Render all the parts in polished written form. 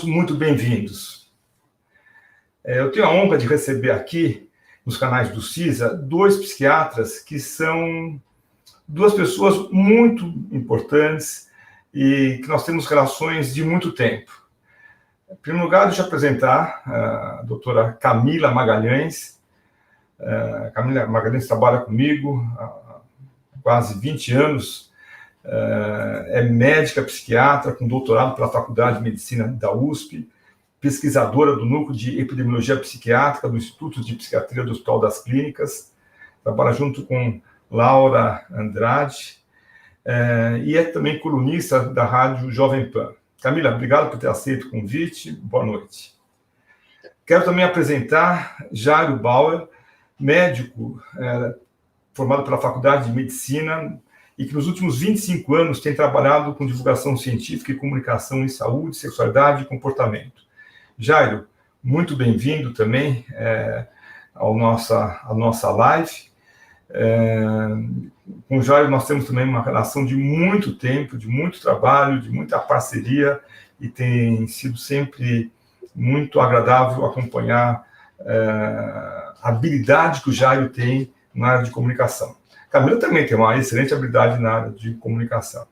muito bem-vindos. Eu tenho a honra de receber aqui, nos canais do CISA, dois psiquiatras que são duas pessoas muito importantes e que nós temos relações de muito tempo. Em primeiro lugar, deixa eu apresentar a doutora Camila Magalhães. Camila Magalhães trabalha comigo há quase 20 anos, é médica psiquiatra com doutorado pela Faculdade de Medicina da USP, pesquisadora do Núcleo de Epidemiologia Psiquiátrica do Instituto de Psiquiatria do Hospital das Clínicas, trabalha junto com Laura Andrade, e é também colunista da Rádio Jovem Pan. Camila, obrigado por ter aceito o convite, boa noite. Quero também apresentar Jairo Bauer, médico formado pela Faculdade de Medicina e que nos últimos 25 anos tem trabalhado com divulgação científica e comunicação em saúde, sexualidade e comportamento. Jairo, muito bem-vindo também à nossa live. Com o Jairo nós temos também uma relação de muito tempo, de muito trabalho, de muita parceria, e tem sido sempre muito agradável acompanhar a habilidade que o Jairo tem na área de comunicação. Camila também tem uma excelente habilidade na área de comunicação.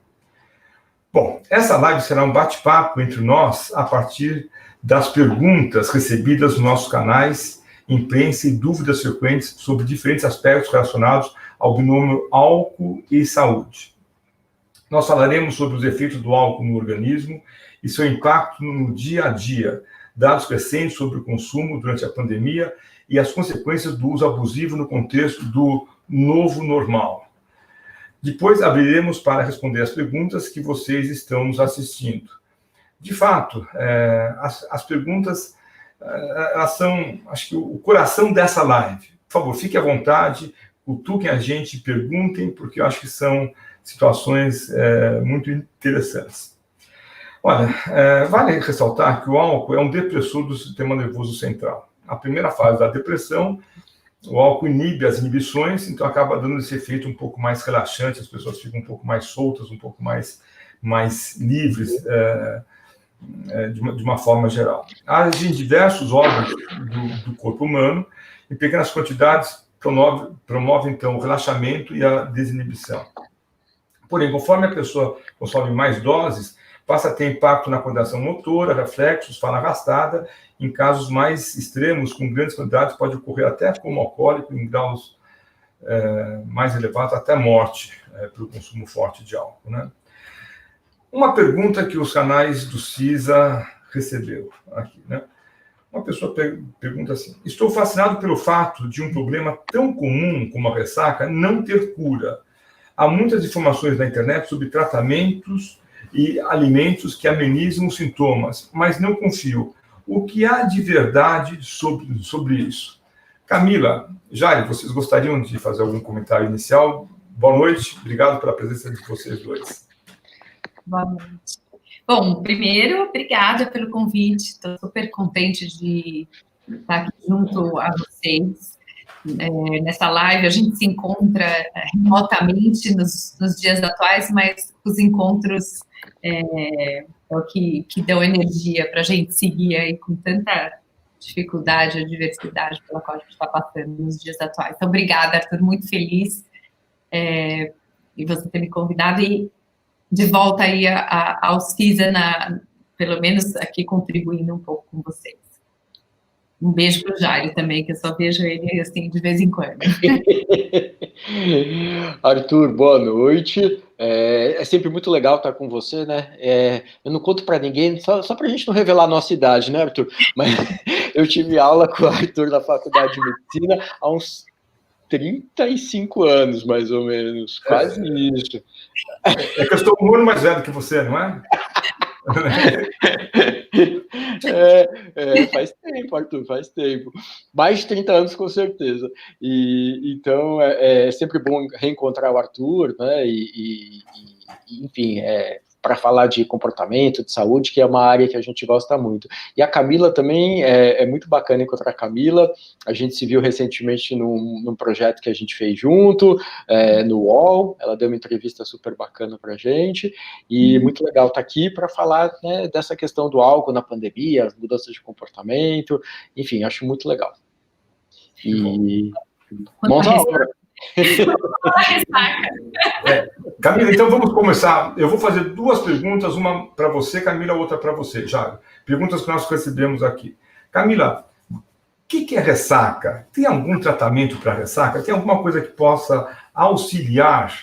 Bom, essa live será um bate-papo entre nós a partir das perguntas recebidas nos nossos canais, imprensa e dúvidas frequentes sobre diferentes aspectos relacionados ao binômio álcool e saúde. Nós falaremos sobre os efeitos do álcool no organismo e seu impacto no dia a dia, dados recentes sobre o consumo durante a pandemia e as consequências do uso abusivo no contexto do novo normal. Depois abriremos para responder as perguntas que vocês estão nos assistindo. De fato, as perguntas elas são, acho que, o coração dessa live. Por favor, fiquem à vontade, cutuquem a gente, perguntem, porque eu acho que são situações muito interessantes. Olha, vale ressaltar que o álcool é um depressor do sistema nervoso central. A primeira fase da depressão, o álcool inibe as inibições, então acaba dando esse efeito um pouco mais relaxante, as pessoas ficam um pouco mais soltas, um pouco mais livres, de uma forma geral. Age em diversos órgãos do corpo humano, em pequenas quantidades, promove então, o relaxamento e a desinibição. Porém, conforme a pessoa consome mais doses, passa a ter impacto na coordenação motora, reflexos, fala arrastada. Em casos mais extremos, com grandes quantidades, pode ocorrer até como alcoólico, em graus mais elevados, até morte, pelo consumo forte de álcool, né? Uma pergunta que os canais do CISA recebeu aqui, né? Uma pessoa pergunta assim: estou fascinado pelo fato de um problema tão comum como a ressaca não ter cura. Há muitas informações na internet sobre tratamentos e alimentos que amenizam os sintomas, mas não confio. O que há de verdade sobre isso? Camila, Jairo, vocês gostariam de fazer algum comentário inicial? Boa noite, obrigado pela presença de vocês dois. Boa noite. Bom, primeiro, obrigada pelo convite. Estou super contente de estar aqui junto a vocês. Nessa live, a gente se encontra remotamente nos dias atuais, mas os encontros é o que dão energia para a gente seguir aí com tanta dificuldade, adversidade pela qual a gente está passando nos dias atuais. Então, obrigada, Arthur, muito feliz em você ter me convidado e de volta aí ao CISA, pelo menos aqui contribuindo um pouco com vocês. Um beijo para o Jairo também, que eu só vejo ele assim de vez em quando. Arthur, boa noite. É sempre muito legal estar com você, né? Eu não conto para ninguém, só para a gente não revelar a nossa idade, né, Arthur? Mas eu tive aula com o Arthur na Faculdade de Medicina há uns 35 anos, mais ou menos. Quase isso. É que eu estou um ano mais velho que você, não é? Faz tempo, Arthur, faz tempo. Mais de 30 anos, com certeza. Então, é sempre bom reencontrar o Arthur, né? Enfim, para falar de comportamento, de saúde, que é uma área que a gente gosta muito. E a Camila também, é muito bacana encontrar a Camila, a gente se viu recentemente num projeto que a gente fez junto, no UOL, ela deu uma entrevista super bacana para a gente, e muito legal estar aqui para falar, né, dessa questão do álcool na pandemia, as mudanças de comportamento, enfim, acho muito legal. E mãos à obra. Camila, então vamos começar. Eu vou fazer 2 perguntas, uma para você, Camila, outra para você, Jairo. Perguntas que nós recebemos aqui. Camila, o que é ressaca? Tem algum tratamento para ressaca? Tem alguma coisa que possa auxiliar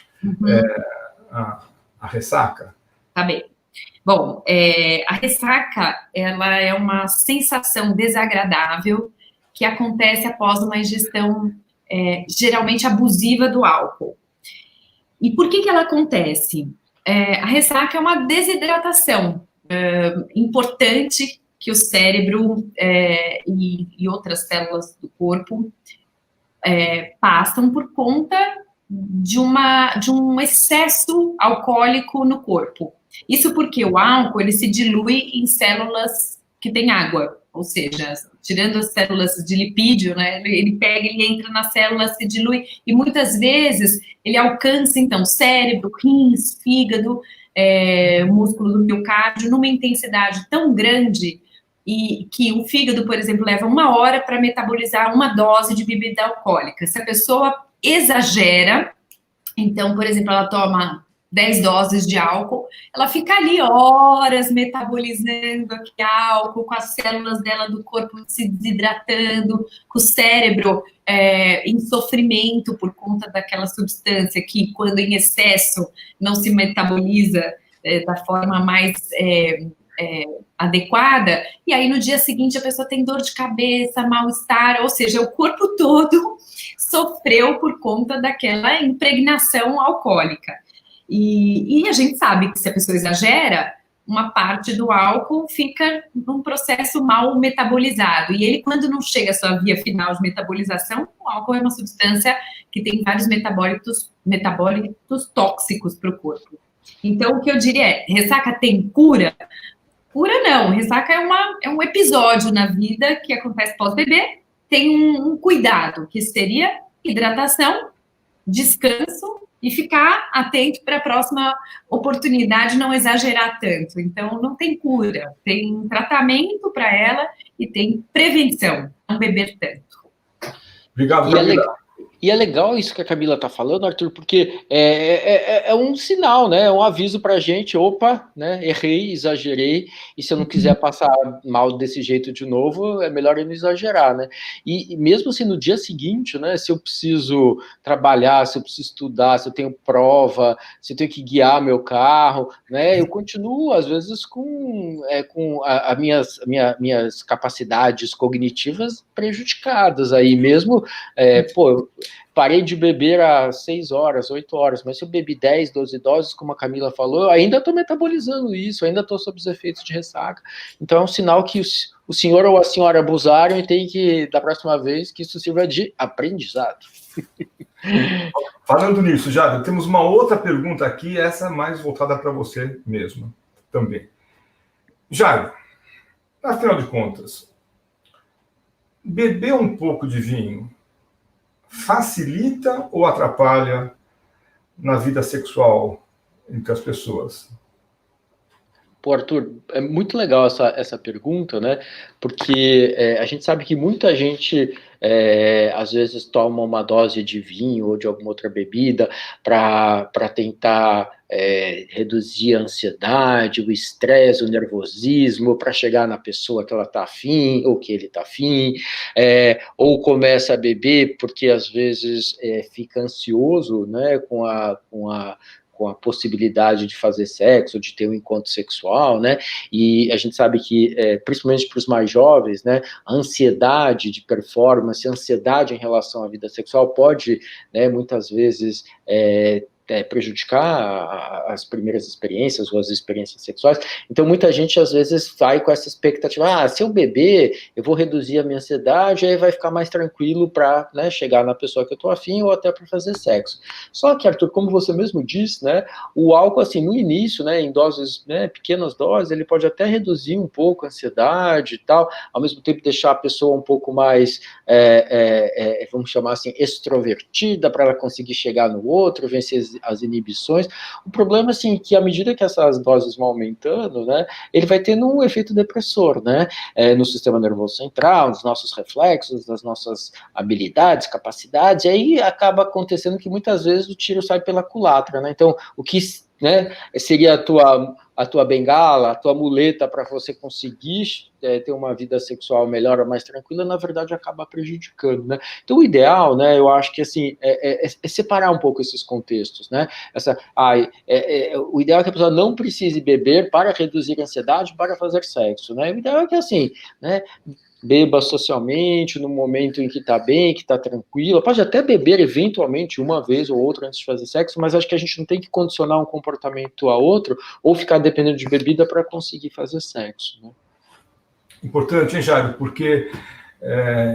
a ressaca? Tá bem. Bom, a ressaca, ela é uma sensação desagradável que acontece após uma ingestão geralmente abusiva do álcool. E por que ela acontece? A ressaca é uma desidratação importante que o cérebro e outras células do corpo passam por conta de um excesso alcoólico no corpo. Isso porque o álcool ele se dilui em células que têm água, ou seja, tirando as células de lipídio, né, ele entra na célula, se dilui, e muitas vezes ele alcança, então, cérebro, rins, fígado, músculo do miocárdio, numa intensidade tão grande, e que o fígado, por exemplo, leva 1 hora para metabolizar uma dose de bebida alcoólica. Se a pessoa exagera, então, por exemplo, ela toma 10 doses de álcool, ela fica ali horas metabolizando aquele álcool, com as células dela do corpo se desidratando, com o cérebro em sofrimento por conta daquela substância que, quando em excesso, não se metaboliza da forma mais adequada, e aí no dia seguinte a pessoa tem dor de cabeça, mal-estar, ou seja, o corpo todo sofreu por conta daquela impregnação alcoólica. E a gente sabe que se a pessoa exagera, uma parte do álcool fica num processo mal metabolizado. E ele, quando não chega à sua via final de metabolização, o álcool é uma substância que tem vários metabólitos tóxicos para o corpo. Então, o que eu diria é, ressaca tem cura? Cura não, ressaca é um episódio na vida que acontece pós-beber, tem um cuidado, que seria hidratação, descanso, e ficar atento para a próxima oportunidade não exagerar tanto. Então, não tem cura, tem tratamento para ela e tem prevenção, não beber tanto. Obrigado, Camila. E é legal isso que a Camila está falando, Arthur, porque é um sinal, né? É um aviso para a gente, opa, né? Errei, exagerei, e se eu não quiser passar mal desse jeito de novo, é melhor eu não exagerar, né? E mesmo assim, no dia seguinte, né? Se eu preciso trabalhar, se eu preciso estudar, se eu tenho prova, se eu tenho que guiar meu carro, né? Eu continuo, às vezes, com as minhas capacidades cognitivas prejudicadas aí mesmo, eu parei de beber às 6 horas, 8 horas, mas se eu bebi 10, 12 doses, como a Camila falou, eu ainda estou metabolizando isso, ainda estou sob os efeitos de ressaca. Então é um sinal que o senhor ou a senhora abusaram e tem que, da próxima vez, que isso sirva de aprendizado. Falando nisso, Jada, temos uma outra pergunta aqui, essa mais voltada para você mesmo também. Jada, afinal de contas, beber um pouco de vinho facilita ou atrapalha na vida sexual entre as pessoas? Pô, Arthur, é muito legal essa pergunta, né? Porque a gente sabe que muita gente às vezes toma uma dose de vinho ou de alguma outra bebida para tentar reduzir a ansiedade, o estresse, o nervosismo, para chegar na pessoa que ela está afim ou que ele está afim, ou começa a beber porque às vezes fica ansioso, né, com a possibilidade de fazer sexo, de ter um encontro sexual, né, e a gente sabe que, principalmente para os mais jovens, né, a ansiedade de performance, a ansiedade em relação à vida sexual pode, né, muitas vezes, prejudicar as primeiras experiências ou as experiências sexuais. Então, muita gente, às vezes, vai com essa expectativa, se eu beber, eu vou reduzir a minha ansiedade, aí vai ficar mais tranquilo para, né, chegar na pessoa que eu estou afim ou até para fazer sexo. Só que, Arthur, como você mesmo disse, né, o álcool, assim, no início, né, em doses, né, pequenas doses, ele pode até reduzir um pouco a ansiedade e tal, ao mesmo tempo deixar a pessoa um pouco mais, vamos chamar assim, extrovertida, para ela conseguir chegar no outro, vencer as inibições. O problema, assim, é que à medida que essas doses vão aumentando, né, ele vai tendo um efeito depressor, né, no sistema nervoso central, nos nossos reflexos, nas nossas habilidades, capacidades, e aí acaba acontecendo que muitas vezes o tiro sai pela culatra, né, então o que, né, seria a tua bengala, a tua muleta para você conseguir ter uma vida sexual melhor ou mais tranquila, na verdade acaba prejudicando, né? Então o ideal, né, eu acho que assim, é separar um pouco esses contextos, né? O ideal é que a pessoa não precise beber para reduzir a ansiedade, para fazer sexo, né? O ideal é que assim, né, beba socialmente, no momento em que está bem, que está tranquila, pode até beber eventualmente uma vez ou outra antes de fazer sexo, mas acho que a gente não tem que condicionar um comportamento a outro ou ficar dependendo de bebida para conseguir fazer sexo, né? Importante, hein, Jairo? Porque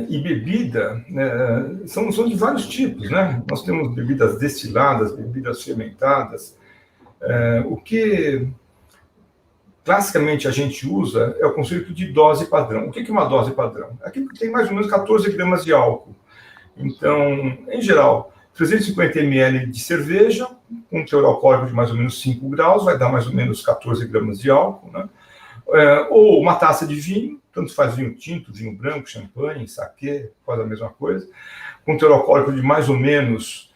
e bebida, né, são de vários tipos, né? Nós temos bebidas destiladas, bebidas fermentadas. O que classicamente a gente usa é o conceito de dose padrão. O que é uma dose padrão? Aquilo que tem mais ou menos 14 gramas de álcool. Então, em geral, 350 ml de cerveja, com um teor alcoólico de mais ou menos 5 graus, vai dar mais ou menos 14 gramas de álcool, né? Ou uma taça de vinho, tanto faz vinho tinto, vinho branco, champanhe, saquê, faz a mesma coisa, com um teor alcoólico de mais ou menos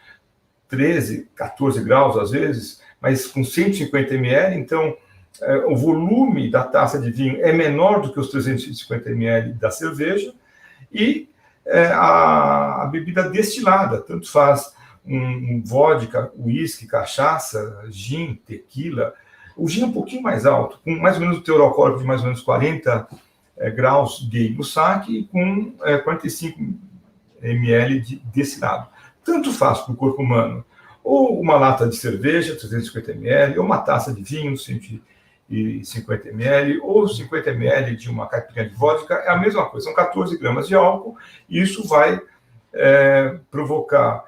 13, 14 graus às vezes, mas com 150 ml, então o volume da taça de vinho é menor do que os 350 ml da cerveja, e a bebida destilada, tanto faz um vodka, uísque, cachaça, gin, tequila. O gin é um pouquinho mais alto, com mais ou menos o teor alcoólico de mais ou menos 40 graus de Ibusaque e com 45 ml de destilado. Tanto faz para o corpo humano, ou uma lata de cerveja, 350 ml, ou uma taça de vinho, 150 ml, ou 50 ml de uma caipirinha de vodka, é a mesma coisa, são 14 gramas de álcool, e isso vai provocar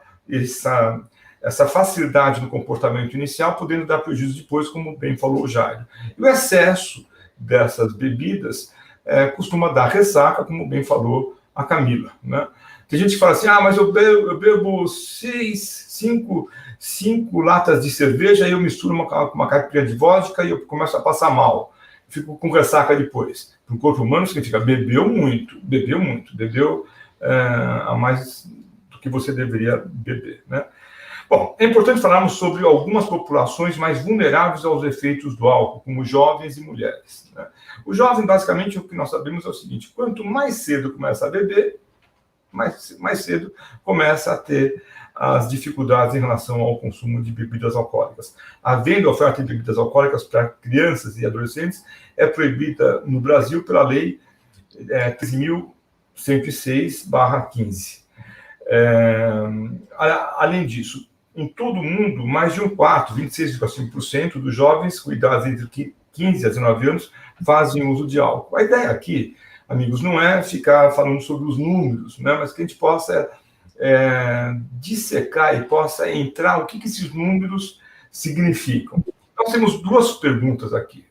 essa facilidade no comportamento inicial, podendo dar prejuízo depois, como bem falou o Jairo. E o excesso dessas bebidas costuma dar ressaca, como bem falou a Camila, né? Tem gente que fala assim, mas eu bebo 5 latas de cerveja e eu misturo uma caipirinha de vodka e eu começo a passar mal. Fico com ressaca depois. Para o corpo humano significa bebeu a mais do que você deveria beber, né? Bom, é importante falarmos sobre algumas populações mais vulneráveis aos efeitos do álcool, como jovens e mulheres, né? O jovem, basicamente, o que nós sabemos é o seguinte: quanto mais cedo começa a beber, mais cedo começa a ter as dificuldades em relação ao consumo de bebidas alcoólicas. Havendo oferta de bebidas alcoólicas para crianças e adolescentes, é proibida no Brasil pela lei 13.106/15. Além disso, em todo o mundo, mais de um quarto, 26,5% dos jovens com idades entre 15 a 19 anos fazem uso de álcool. A ideia aqui, amigos, não é ficar falando sobre os números, né, mas que a gente possa dissecar e possa entrar o que esses números significam. Nós temos duas perguntas aqui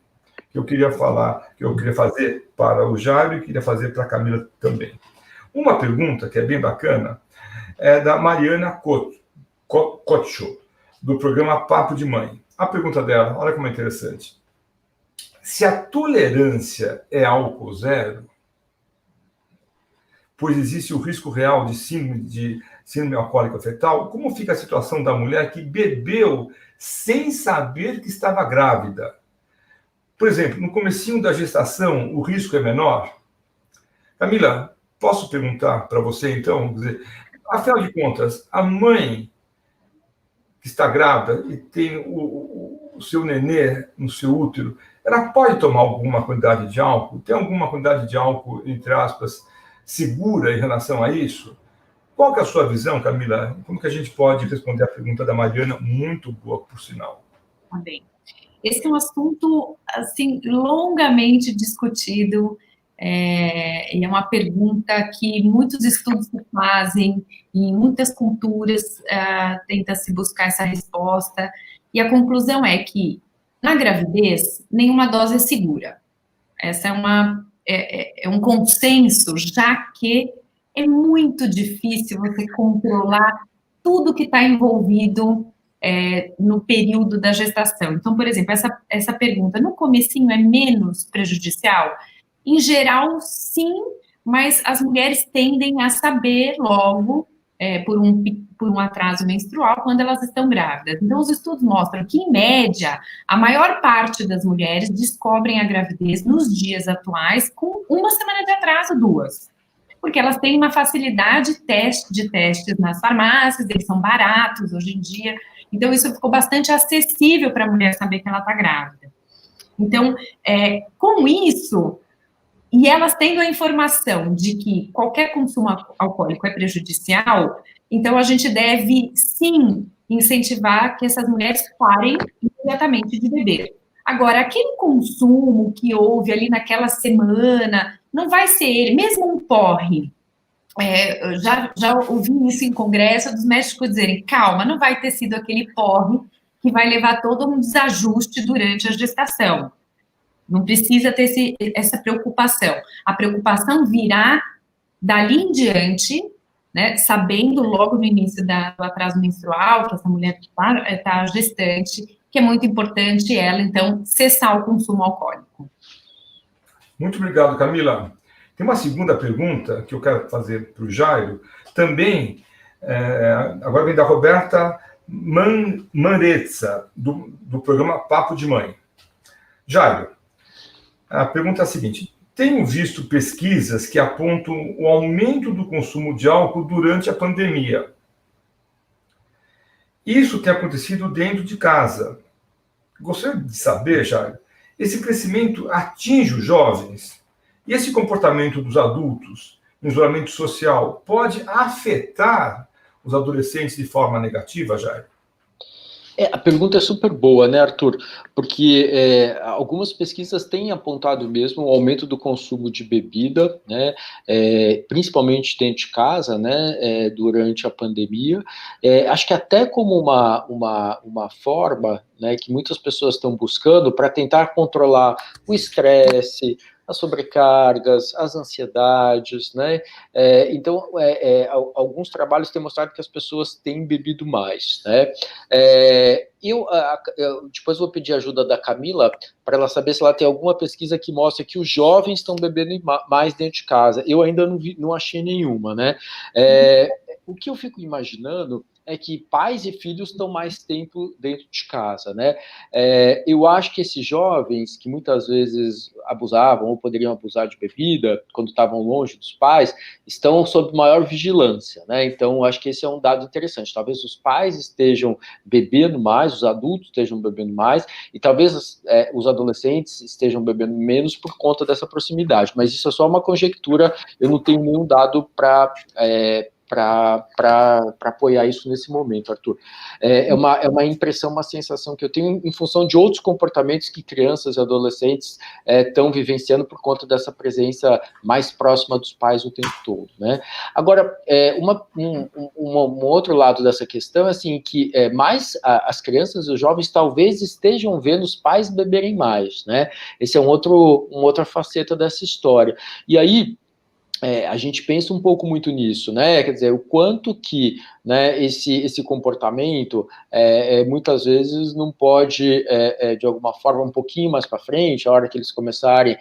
que eu queria fazer para o Jairo e queria fazer para a Camila também. Uma pergunta que é bem bacana é da Mariana Cotcho, do programa Papo de Mãe. A pergunta dela, olha como é interessante. Se a tolerância é álcool zero, pois existe o risco real de síndrome alcoólica fetal, como fica a situação da mulher que bebeu sem saber que estava grávida? Por exemplo, no comecinho da gestação, o risco é menor? Camila, posso perguntar para você, então? Afinal de contas, a mãe que está grávida e tem o seu nenê no seu útero, ela pode tomar alguma quantidade de álcool? Tem alguma quantidade de álcool, entre aspas, segura em relação a isso? Qual que é a sua visão, Camila? Como que a gente pode responder a pergunta da Mariana, muito boa, por sinal? Tá bem. Esse é um assunto, assim, longamente discutido, e é uma pergunta que muitos estudos se fazem, em muitas culturas tenta se buscar essa resposta, e a conclusão é que, na gravidez, nenhuma dose é segura. Essa é um consenso, já que é muito difícil você controlar tudo que está envolvido no período da gestação. Então, por exemplo, essa pergunta, no comecinho é menos prejudicial? Em geral, sim, mas as mulheres tendem a saber logo, por um atraso menstrual, quando elas estão grávidas. Então, os estudos mostram que, em média, a maior parte das mulheres descobrem a gravidez nos dias atuais com 1 semana de atraso, 2. Porque elas têm uma facilidade de testes nas farmácias, eles são baratos hoje em dia, então isso ficou bastante acessível para a mulher saber que ela está grávida. Então, com isso, e elas tendo a informação de que qualquer consumo alcoólico é prejudicial, então a gente deve, sim, incentivar que essas mulheres parem imediatamente de beber. Agora, aquele consumo que houve ali naquela semana, não vai ser ele, mesmo um porre. Já ouvi isso em congresso dos médicos dizerem, calma, não vai ter sido aquele porre que vai levar todo um desajuste durante a gestação. Não precisa ter essa preocupação. A preocupação virá dali em diante, né, sabendo logo no início do atraso menstrual, que essa mulher está gestante, que é muito importante ela, então, cessar o consumo alcoólico. Muito obrigado, Camila. Tem uma segunda pergunta que eu quero fazer para o Jairo, também, agora vem da Roberta Manreza, do programa Papo de Mãe. Jairo, a pergunta é a seguinte: tenho visto pesquisas que apontam o aumento do consumo de álcool durante a pandemia. Isso tem acontecido dentro de casa. Gostaria de saber, Jairo, esse crescimento atinge os jovens? E esse comportamento dos adultos no isolamento social pode afetar os adolescentes de forma negativa, Jairo? A pergunta é super boa, né, Arthur? Porque algumas pesquisas têm apontado mesmo o aumento do consumo de bebida, né, principalmente dentro de casa, né, durante a pandemia. Acho que até como uma forma, né, que muitas pessoas estão buscando para tentar controlar o estresse, as sobrecargas, as ansiedades, né? Então, alguns trabalhos têm mostrado que as pessoas têm bebido mais, né? Eu depois vou pedir ajuda da Camila para ela saber se ela tem alguma pesquisa que mostra que os jovens estão bebendo mais dentro de casa. Eu ainda não achei nenhuma, né? O que eu fico imaginando é que pais e filhos estão mais tempo dentro de casa, né? Eu acho que esses jovens que muitas vezes abusavam ou poderiam abusar de bebida quando estavam longe dos pais, estão sob maior vigilância, né? Então, acho que esse é um dado interessante. Talvez os pais estejam bebendo mais, os adultos estejam bebendo mais, e talvez os adolescentes estejam bebendo menos por conta dessa proximidade. Mas isso é só uma conjectura, eu não tenho nenhum dado para apoiar isso nesse momento, Arthur. É uma impressão, uma sensação que eu tenho em função de outros comportamentos que crianças e adolescentes estão vivenciando por conta dessa presença mais próxima dos pais o tempo todo, né? Agora, um outro lado dessa questão é assim, que mais as crianças e os jovens talvez estejam vendo os pais beberem mais, né? Esse é uma outra faceta dessa história. E aí, a gente pensa um pouco muito nisso, né? Quer dizer, o quanto que, né, esse comportamento muitas vezes não pode, de alguma forma, um pouquinho mais para frente, a hora que eles começarem,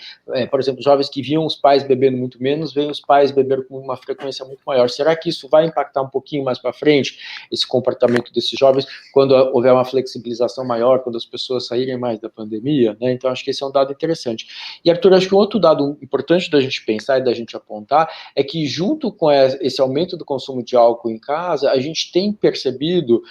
por exemplo, jovens que viam os pais bebendo muito menos, veem os pais beber com uma frequência muito maior. Será que isso vai impactar um pouquinho mais para frente, esse comportamento desses jovens, quando houver uma flexibilização maior, quando as pessoas saírem mais da pandemia, né? Então, acho que esse é um dado interessante. E, Arthur, acho que um outro dado importante da gente pensar e da gente apontar é que, junto com esse aumento do consumo de álcool em casa, a gente tem percebido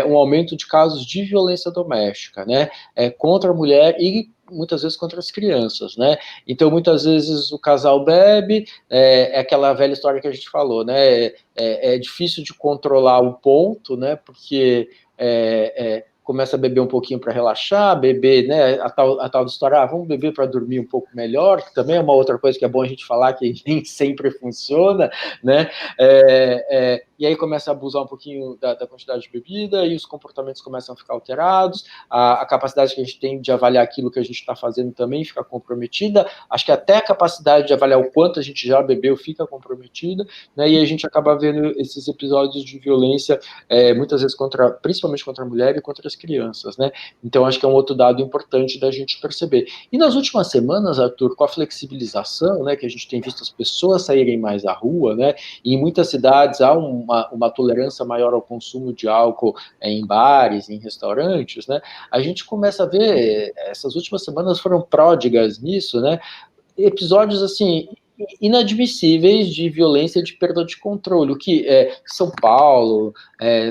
um aumento de casos de violência doméstica, né, contra a mulher e muitas vezes contra as crianças, né? Então, muitas vezes o casal bebe, é aquela velha história que a gente falou, né? É difícil de controlar o ponto, né? Porque começa a beber um pouquinho para relaxar, beber, né? A tal história, vamos beber para dormir um pouco melhor, que também é uma outra coisa que é bom a gente falar, que nem sempre funciona, né? E aí começa a abusar um pouquinho da quantidade de bebida, e os comportamentos começam a ficar alterados, a capacidade que a gente tem de avaliar aquilo que a gente está fazendo também fica comprometida, acho que até a capacidade de avaliar o quanto a gente já bebeu fica comprometida, né? E a gente acaba vendo esses episódios de violência, muitas vezes principalmente contra a mulher e contra as crianças, né? Então acho que é um outro dado importante da gente perceber. E nas últimas semanas, Arthur, com a flexibilização, né, que a gente tem visto as pessoas saírem mais à rua, né, e em muitas cidades há uma tolerância maior ao consumo de álcool em bares, em restaurantes, né, a gente começa a ver, essas últimas semanas foram pródigas nisso, né, episódios assim inadmissíveis de violência e de perda de controle, o que São Paulo,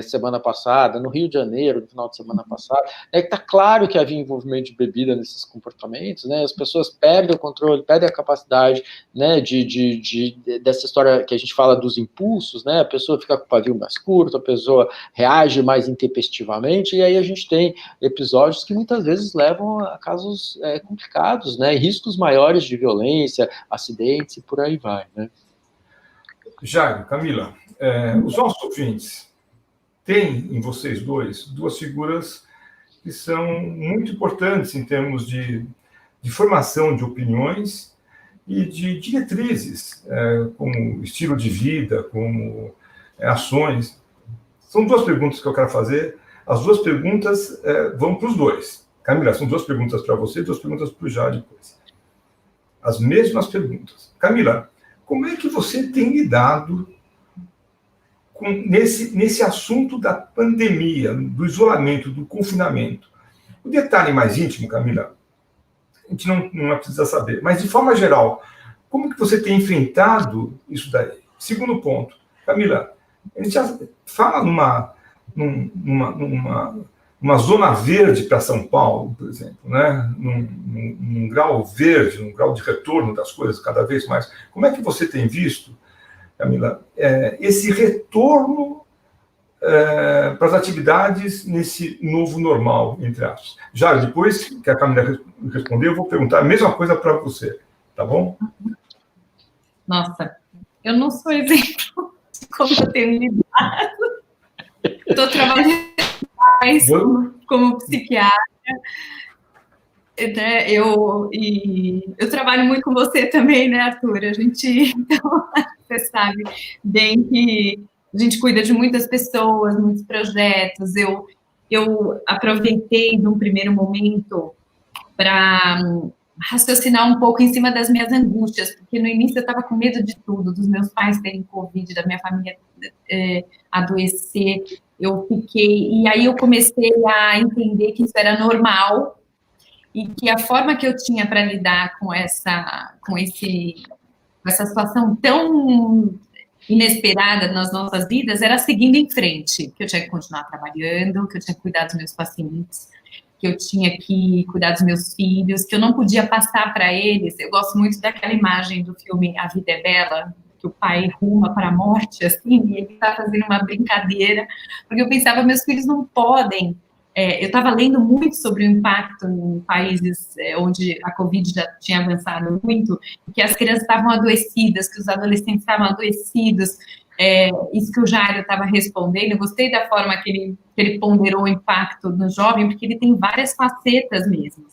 semana passada, no Rio de Janeiro, no final de semana passada, está claro que havia envolvimento de bebida nesses comportamentos, né, as pessoas perdem o controle, perdem a capacidade, né, dessa história que a gente fala dos impulsos, né, a pessoa fica com o pavio mais curto, a pessoa reage mais intempestivamente, e aí a gente tem episódios que muitas vezes levam a casos complicados, né, riscos maiores de violência, acidentes e por aí vai, né? Jairo, Camila, os nossos ouvintes têm em vocês duas figuras que são muito importantes em termos de formação de opiniões e de diretrizes, como estilo de vida, como ações. São duas perguntas que eu quero fazer. As duas perguntas vão para os dois. Camila, são duas perguntas para você e duas perguntas para o Jairo depois. As mesmas perguntas. Camila, como é que você tem lidado nesse assunto da pandemia, do isolamento, do confinamento? O detalhe mais íntimo, Camila, a gente não precisa saber, mas de forma geral, como que você tem enfrentado isso daí? Segundo ponto, Camila, a gente já fala numa zona verde para São Paulo, por exemplo, né? num grau verde, num grau de retorno das coisas cada vez mais. Como é que você tem visto, Camila, esse retorno para as atividades nesse novo normal, entre aspas? Já depois que a Camila responder, eu vou perguntar a mesma coisa para você, tá bom? Nossa, eu não sou exemplo de como eu tenho lidado. Estou trabalhando mais como psiquiatra, né? Eu trabalho muito com você também, né, Arthur? Então, você sabe bem que a gente cuida de muitas pessoas, muitos projetos. Eu aproveitei num primeiro momento para raciocinar um pouco em cima das minhas angústias, porque no início eu estava com medo de tudo, dos meus pais terem Covid, da minha família adoecer. E aí eu comecei a entender que isso era normal e que a forma que eu tinha para lidar com essa situação tão inesperada nas nossas vidas era seguindo em frente, que eu tinha que continuar trabalhando, que eu tinha que cuidar dos meus pacientes, que eu tinha que cuidar dos meus filhos, que eu não podia passar para eles. Eu gosto muito daquela imagem do filme A Vida é Bela, que o pai ruma para a morte, assim, e ele está fazendo uma brincadeira, porque eu pensava, meus filhos não podem. Eu estava lendo muito sobre o impacto em países onde a Covid já tinha avançado muito, que as crianças estavam adoecidas, que os adolescentes estavam adoecidos. Isso que o Jairo estava respondendo, eu gostei da forma que ele ponderou o impacto no jovem, porque ele tem várias facetas mesmo.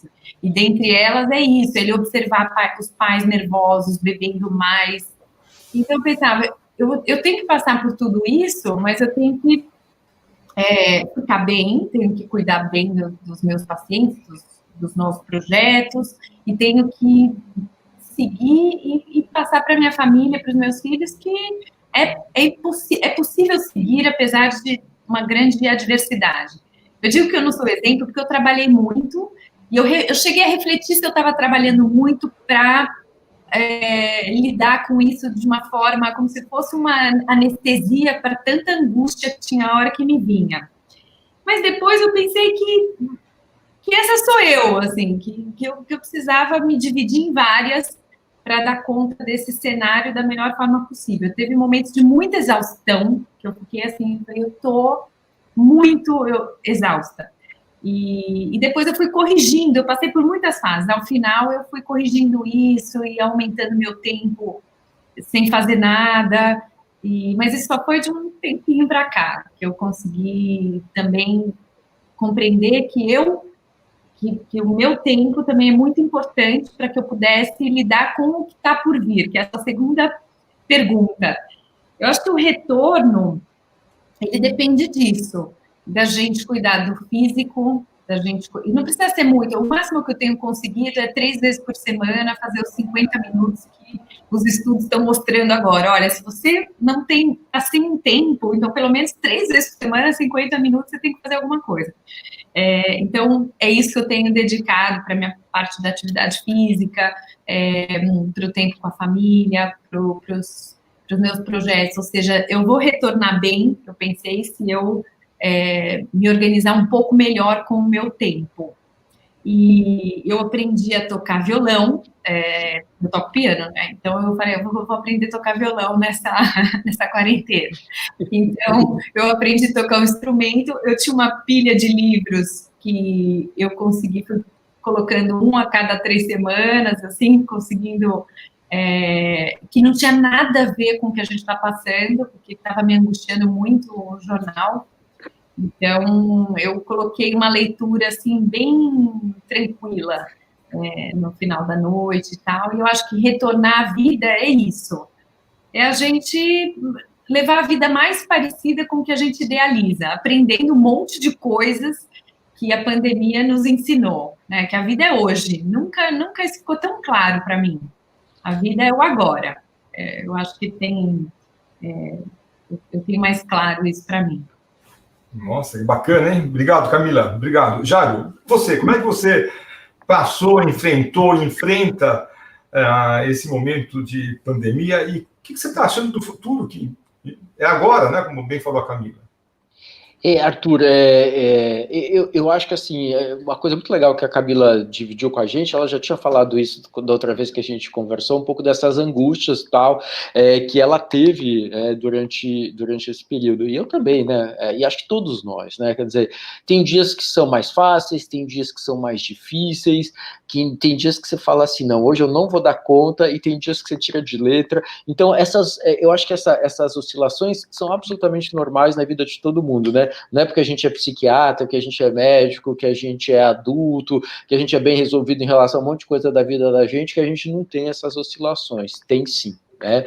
E dentre elas é isso, ele observar os pais nervosos, bebendo mais. Então eu pensava, eu tenho que passar por tudo isso, mas eu tenho que ficar bem, tenho que cuidar bem dos meus pacientes, dos novos projetos, e tenho que seguir e passar para minha família, para os meus filhos, que é possível seguir apesar de uma grande adversidade. Eu digo que eu não sou exemplo porque eu trabalhei muito, e eu cheguei a refletir se eu estava trabalhando muito para lidar com isso de uma forma como se fosse uma anestesia para tanta angústia que tinha a hora que me vinha. Mas depois eu pensei que que essa sou eu, assim, que eu precisava me dividir em várias para dar conta desse cenário da melhor forma possível. Teve momentos de muita exaustão, que eu fiquei assim, eu tô muito exausta. E depois eu fui corrigindo, eu passei por muitas fases. Ao final, eu fui corrigindo isso e aumentando meu tempo sem fazer nada. Mas isso só foi de um tempinho para cá, que eu consegui também compreender que o meu tempo também é muito importante para que eu pudesse lidar com o que está por vir, que é essa segunda pergunta. Eu acho que o retorno, ele depende disso, da gente cuidar do físico, e não precisa ser muito, o máximo que eu tenho conseguido é 3 vezes por semana fazer os 50 minutos que os estudos estão mostrando agora. Olha, se você não tem assim um tempo, então pelo menos 3 vezes por semana, 50 minutos, você tem que fazer alguma coisa. Então, é isso que eu tenho dedicado para a minha parte da atividade física, para o tempo com a família, para os meus projetos. Ou seja, eu vou retornar bem, eu pensei, se eu me organizar um pouco melhor com o meu tempo. E eu aprendi a tocar violão, eu toco piano, né? Então eu falei, eu vou aprender a tocar violão nessa quarentena. Então eu aprendi a tocar um instrumento, eu tinha uma pilha de livros que eu consegui colocando um a cada 3 semanas, assim, conseguindo, que não tinha nada a ver com o que a gente está passando, porque estava me angustiando muito o jornal. Então, eu coloquei uma leitura, assim, bem tranquila no final da noite e tal, e eu acho que retornar à vida é isso. É a gente levar a vida mais parecida com o que a gente idealiza, aprendendo um monte de coisas que a pandemia nos ensinou, né? Que a vida é hoje. Nunca isso ficou tão claro para mim. A vida é o agora. Eu acho que eu tenho mais claro isso para mim. Nossa, que bacana, hein? Obrigado, Camila. Obrigado. Jário, você, como é que você passou, enfrentou, enfrenta esse momento de pandemia e o que você está achando do futuro, que é agora, né? Como bem falou a Camila. Arthur, eu acho que assim, uma coisa muito legal que a Camila dividiu com a gente, ela já tinha falado isso da outra vez que a gente conversou, um pouco dessas angústias e tal, que ela teve durante esse período, e eu também, né, e acho que todos nós, né, quer dizer, tem dias que são mais fáceis, tem dias que são mais difíceis, tem dias que você fala assim, não, hoje eu não vou dar conta, e tem dias que você tira de letra, então eu acho que essas oscilações são absolutamente normais na vida de todo mundo, né. Não é porque a gente é psiquiatra, que a gente é médico, que a gente é adulto, que a gente é bem resolvido em relação a um monte de coisa da vida da gente, que a gente não tem essas oscilações. Tem sim, né?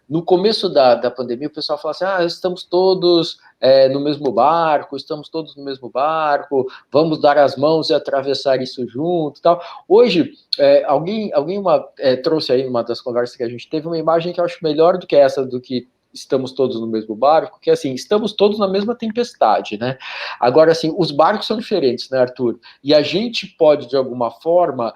No começo da pandemia, o pessoal fala assim, estamos todos no mesmo barco, vamos dar as mãos e atravessar isso junto, tal. Hoje, alguém trouxe aí, numa das conversas que a gente teve, uma imagem que eu acho melhor do que essa, do que estamos todos no mesmo barco, que assim, estamos todos na mesma tempestade, né? Agora, assim, os barcos são diferentes, né, Arthur? E a gente pode, de alguma forma,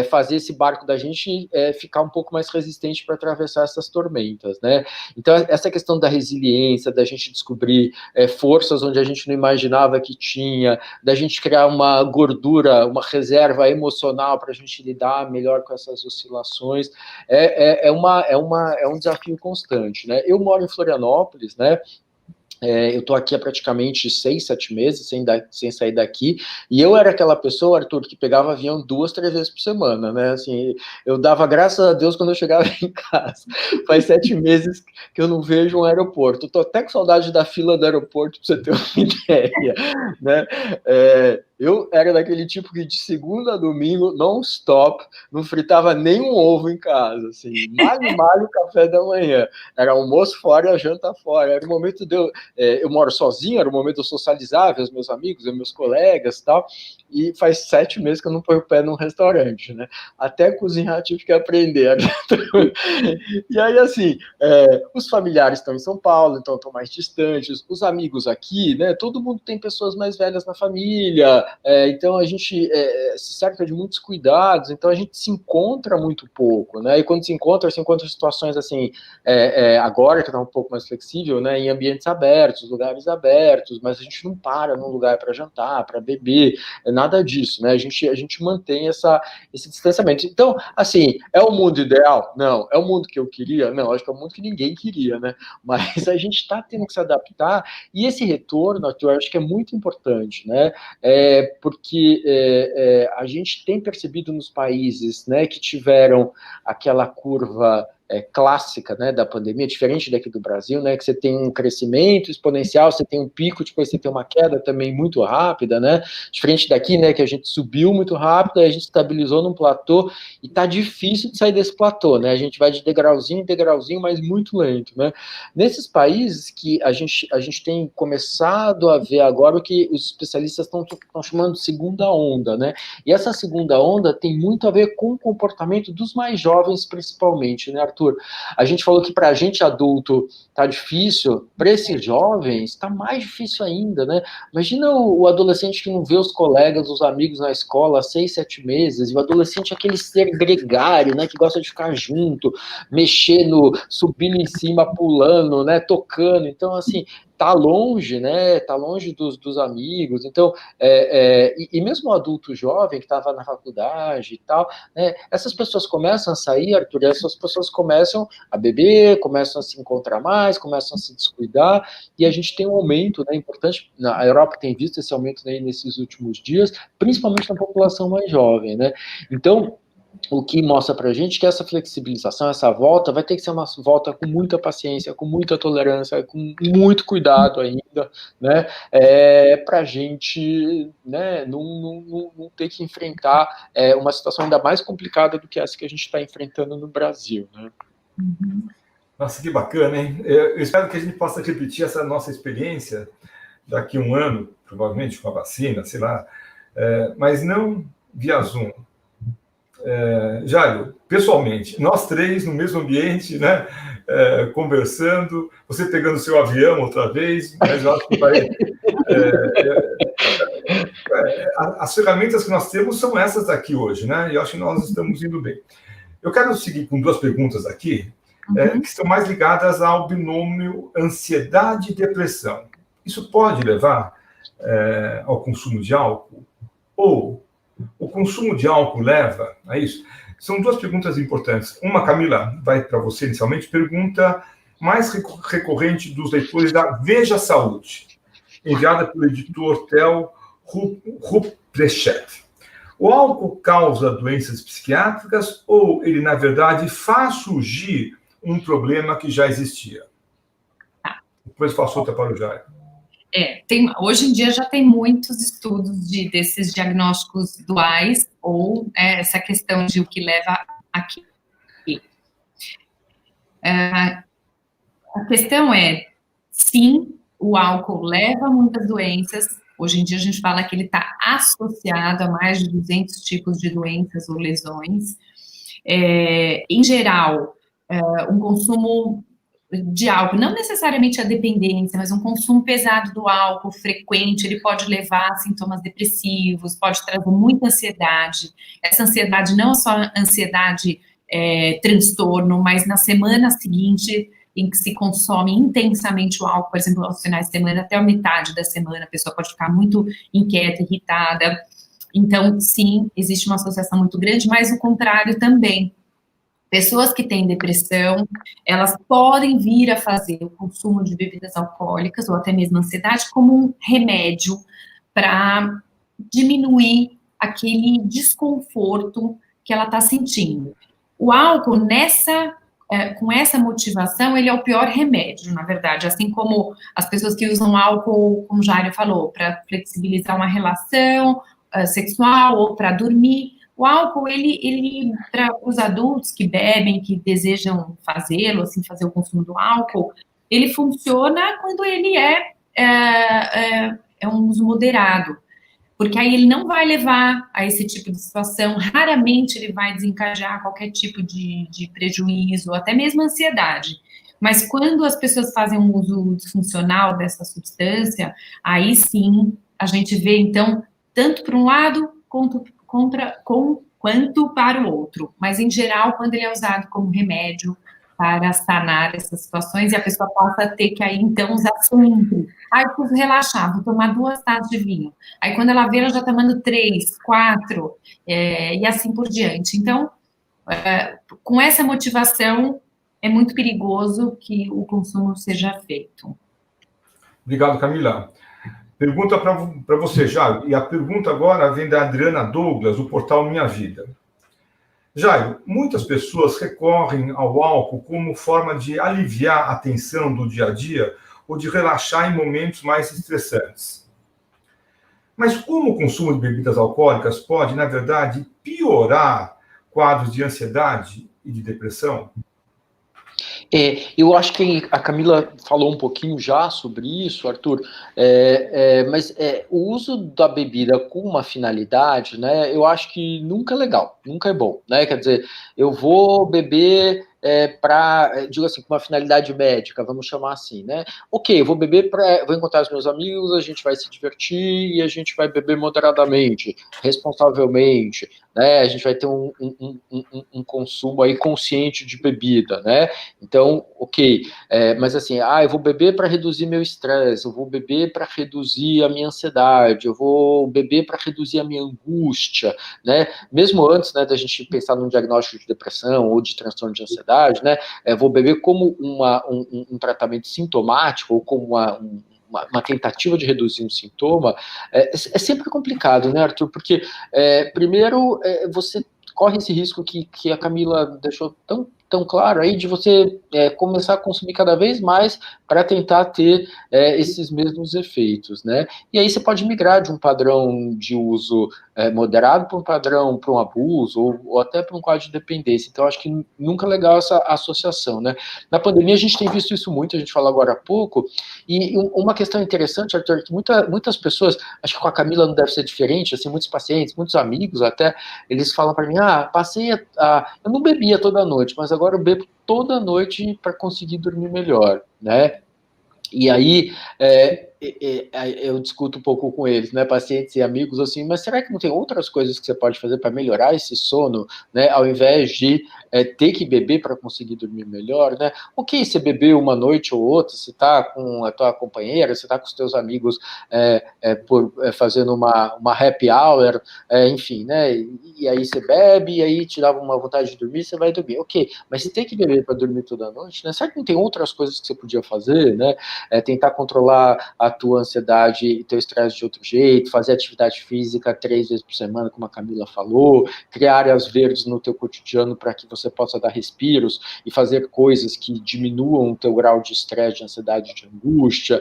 fazer esse barco da gente ficar um pouco mais resistente para atravessar essas tormentas, né? Então, essa questão da resiliência, da gente descobrir forças onde a gente não imaginava que tinha, da gente criar uma gordura, uma reserva emocional para a gente lidar melhor com essas oscilações, é um desafio constante, né? Eu moro em Florianópolis, né? Eu estou aqui há praticamente 6, 7 meses sem sair daqui, e eu era aquela pessoa, Arthur, que pegava avião 2, 3 vezes por semana, né? Assim, eu dava graças a Deus quando eu chegava em casa. Faz 7 meses que eu não vejo um aeroporto. Estou até com saudade da fila do aeroporto, para você ter uma ideia, né? Eu era daquele tipo que de segunda a domingo, non-stop, não fritava nenhum ovo em casa, assim, mal o café da manhã. Era almoço fora e a janta fora. Era o momento de eu moro sozinho, era o momento de eu socializar, ver os meus amigos, ver meus colegas e tal. e faz 7 meses que eu não ponho o pé num restaurante, né? Até cozinhar tive que aprender. E aí, assim, os familiares estão em São Paulo, então estão mais distantes, os amigos aqui, né? Todo mundo tem pessoas mais velhas na família, então a gente se cerca de muitos cuidados, então a gente se encontra muito pouco, né? E quando se encontra em situações assim, agora que está um pouco mais flexível, né? Em ambientes abertos, lugares abertos, mas a gente não para num lugar para jantar, para beber, nada disso, né? A gente mantém esse distanciamento. Então, assim, é o mundo ideal? Não. É o mundo que eu queria? Não, acho que é o mundo que ninguém queria, né? Mas a gente está tendo que se adaptar, e esse retorno, Arthur, acho que é muito importante, né? Porque a gente tem percebido nos países, né, que tiveram aquela curva clássica, né, da pandemia, diferente daqui do Brasil, né, que você tem um crescimento exponencial, você tem um pico, depois você tem uma queda também muito rápida, né, diferente daqui, né, que a gente subiu muito rápido, aí a gente estabilizou num platô, e tá difícil de sair desse platô, né, a gente vai de degrauzinho em degrauzinho, mas muito lento, né. Nesses países que a gente tem começado a ver agora o que os especialistas estão chamando de segunda onda, né, e essa segunda onda tem muito a ver com o comportamento dos mais jovens, principalmente, né, Arthur? A gente falou que para a gente adulto tá difícil, para esses jovens tá mais difícil ainda, né? Imagina o adolescente que não vê os colegas, os amigos na escola há 6, 7 meses, e o adolescente é aquele ser gregário, né, que gosta de ficar junto, mexendo, subindo em cima, pulando, né, tocando. Então, assim, tá longe, né? Tá longe dos amigos. Então, e mesmo o adulto jovem que estava na faculdade e tal, né? Essas pessoas começam a sair, Arthur, e essas pessoas começam a beber, começam a se encontrar mais, começam a se descuidar, e a gente tem um aumento, né? Importante. A Europa tem visto esse aumento, né, nesses últimos dias, principalmente na população mais jovem, né? Então, o que mostra pra gente que essa flexibilização, essa volta, vai ter que ser uma volta com muita paciência, com muita tolerância, com muito cuidado ainda, né, pra gente, né, não ter que enfrentar uma situação ainda mais complicada do que essa que a gente está enfrentando no Brasil, né. Nossa, que bacana, hein? Eu espero que a gente possa repetir essa nossa experiência daqui a um ano, provavelmente com a vacina, sei lá, mas não via Zoom. Jairo, pessoalmente, nós três no mesmo ambiente, né, conversando, você pegando seu avião outra vez, mas eu acho que vai... as ferramentas que nós temos são essas aqui hoje, né, e eu acho que nós estamos indo bem. Eu quero seguir com 2 perguntas aqui, que estão mais ligadas ao binômio ansiedade e depressão. Isso pode levar ao consumo de álcool? Ou o consumo de álcool leva a isso? São 2 perguntas importantes. Uma, Camila, vai para você inicialmente, pergunta mais recorrente dos leitores da Veja Saúde, enviada pelo editor Theo Ruprecht. O álcool causa doenças psiquiátricas ou ele, na verdade, faz surgir um problema que já existia? Depois faço outra para o Jair. Hoje em dia já tem muitos estudos desses diagnósticos duais, ou essa questão de o que leva aqui. A questão sim, o álcool leva a muitas doenças. Hoje em dia a gente fala que ele está associado a mais de 200 tipos de doenças ou lesões. Em geral, um consumo de álcool, não necessariamente a dependência, mas um consumo pesado do álcool, frequente, ele pode levar a sintomas depressivos, pode trazer muita ansiedade. Essa ansiedade não é só ansiedade, transtorno, mas na semana seguinte, em que se consome intensamente o álcool, por exemplo, aos finais de semana, até a metade da semana, a pessoa pode ficar muito inquieta, irritada. Então, sim, existe uma associação muito grande, mas o contrário também. Pessoas que têm depressão, elas podem vir a fazer o consumo de bebidas alcoólicas ou até mesmo ansiedade como um remédio para diminuir aquele desconforto que ela está sentindo. O álcool, com essa motivação, ele é o pior remédio, na verdade, assim como as pessoas que usam álcool, como o Jairo falou, para flexibilizar uma relação sexual ou para dormir. O álcool, ele para os adultos que bebem, que desejam fazê-lo, assim, fazer o consumo do álcool, ele funciona quando ele é um uso moderado. porque aí ele não vai levar a esse tipo de situação, raramente ele vai desencadear qualquer tipo de prejuízo, até mesmo ansiedade. Mas quando as pessoas fazem um uso disfuncional dessa substância, aí sim a gente vê, então, tanto para um lado quanto para o outro. Mas, em geral, quando ele é usado como remédio para sanar essas situações, e a pessoa passa a ter que aí, então, usar sempre. Ah, eu preciso relaxar, vou tomar 2 taças de vinho. Aí, quando ela vê, ela já está tomando 3, 4, e assim por diante. Então, com essa motivação, é muito perigoso que o consumo seja feito. Obrigado, Camila. Pergunta para você, Jairo. E a pergunta agora vem da Adriana Douglas, do portal Minha Vida. Jairo, muitas pessoas recorrem ao álcool como forma de aliviar a tensão do dia a dia ou de relaxar em momentos mais estressantes. Mas como o consumo de bebidas alcoólicas pode, na verdade, piorar quadros de ansiedade e de depressão? Eu acho que a Camila falou um pouquinho já sobre isso, Arthur, mas o uso da bebida com uma finalidade, né, eu acho que nunca é legal, nunca é bom, né, quer dizer, eu vou beber digo assim, com uma finalidade médica, vamos chamar assim, né, ok, eu vou beber vou encontrar os meus amigos, a gente vai se divertir e a gente vai beber moderadamente, responsavelmente, né, a gente vai ter um consumo aí consciente de bebida, né, então, ok, mas assim, eu vou beber para reduzir meu estresse, eu vou beber para reduzir a minha ansiedade, eu vou beber para reduzir a minha angústia, né, mesmo antes, né, da gente pensar num diagnóstico de depressão ou de transtorno de ansiedade, né, vou beber como um tratamento sintomático ou como uma tentativa de reduzir um sintoma, é sempre complicado, né, Arthur, porque primeiro você corre esse risco que a Camila deixou tão claro aí, de você começar a consumir cada vez mais para tentar ter esses mesmos efeitos, né? E aí você pode migrar de um padrão de uso moderado para um padrão, para um abuso, ou até para um quadro de dependência. Então, acho que nunca é legal essa associação, né? Na pandemia, a gente tem visto isso muito, a gente falou agora há pouco, e uma questão interessante, Arthur, que muitas pessoas, acho que com a Camila não deve ser diferente, assim, muitos pacientes, muitos amigos até, eles falam para mim, eu não bebia toda noite, mas agora eu bebo toda noite para conseguir dormir melhor, né? E aí eu discuto um pouco com eles, né, pacientes e amigos, assim, mas será que não tem outras coisas que você pode fazer para melhorar esse sono, né, ao invés de ter que beber para conseguir dormir melhor, né? Ok, você bebeu uma noite ou outra, você está com a tua companheira, você está com os teus amigos fazendo uma happy hour, enfim, né, e aí você bebe, e aí te dá uma vontade de dormir, você vai dormir, ok, mas você tem que beber para dormir toda noite, né? Será que não tem outras coisas que você podia fazer, né? Tentar controlar a tua ansiedade e teu estresse de outro jeito, fazer atividade física 3 vezes por semana, como a Camila falou, criar áreas verdes no teu cotidiano para que você possa dar respiros e fazer coisas que diminuam o teu grau de estresse, de ansiedade, de angústia,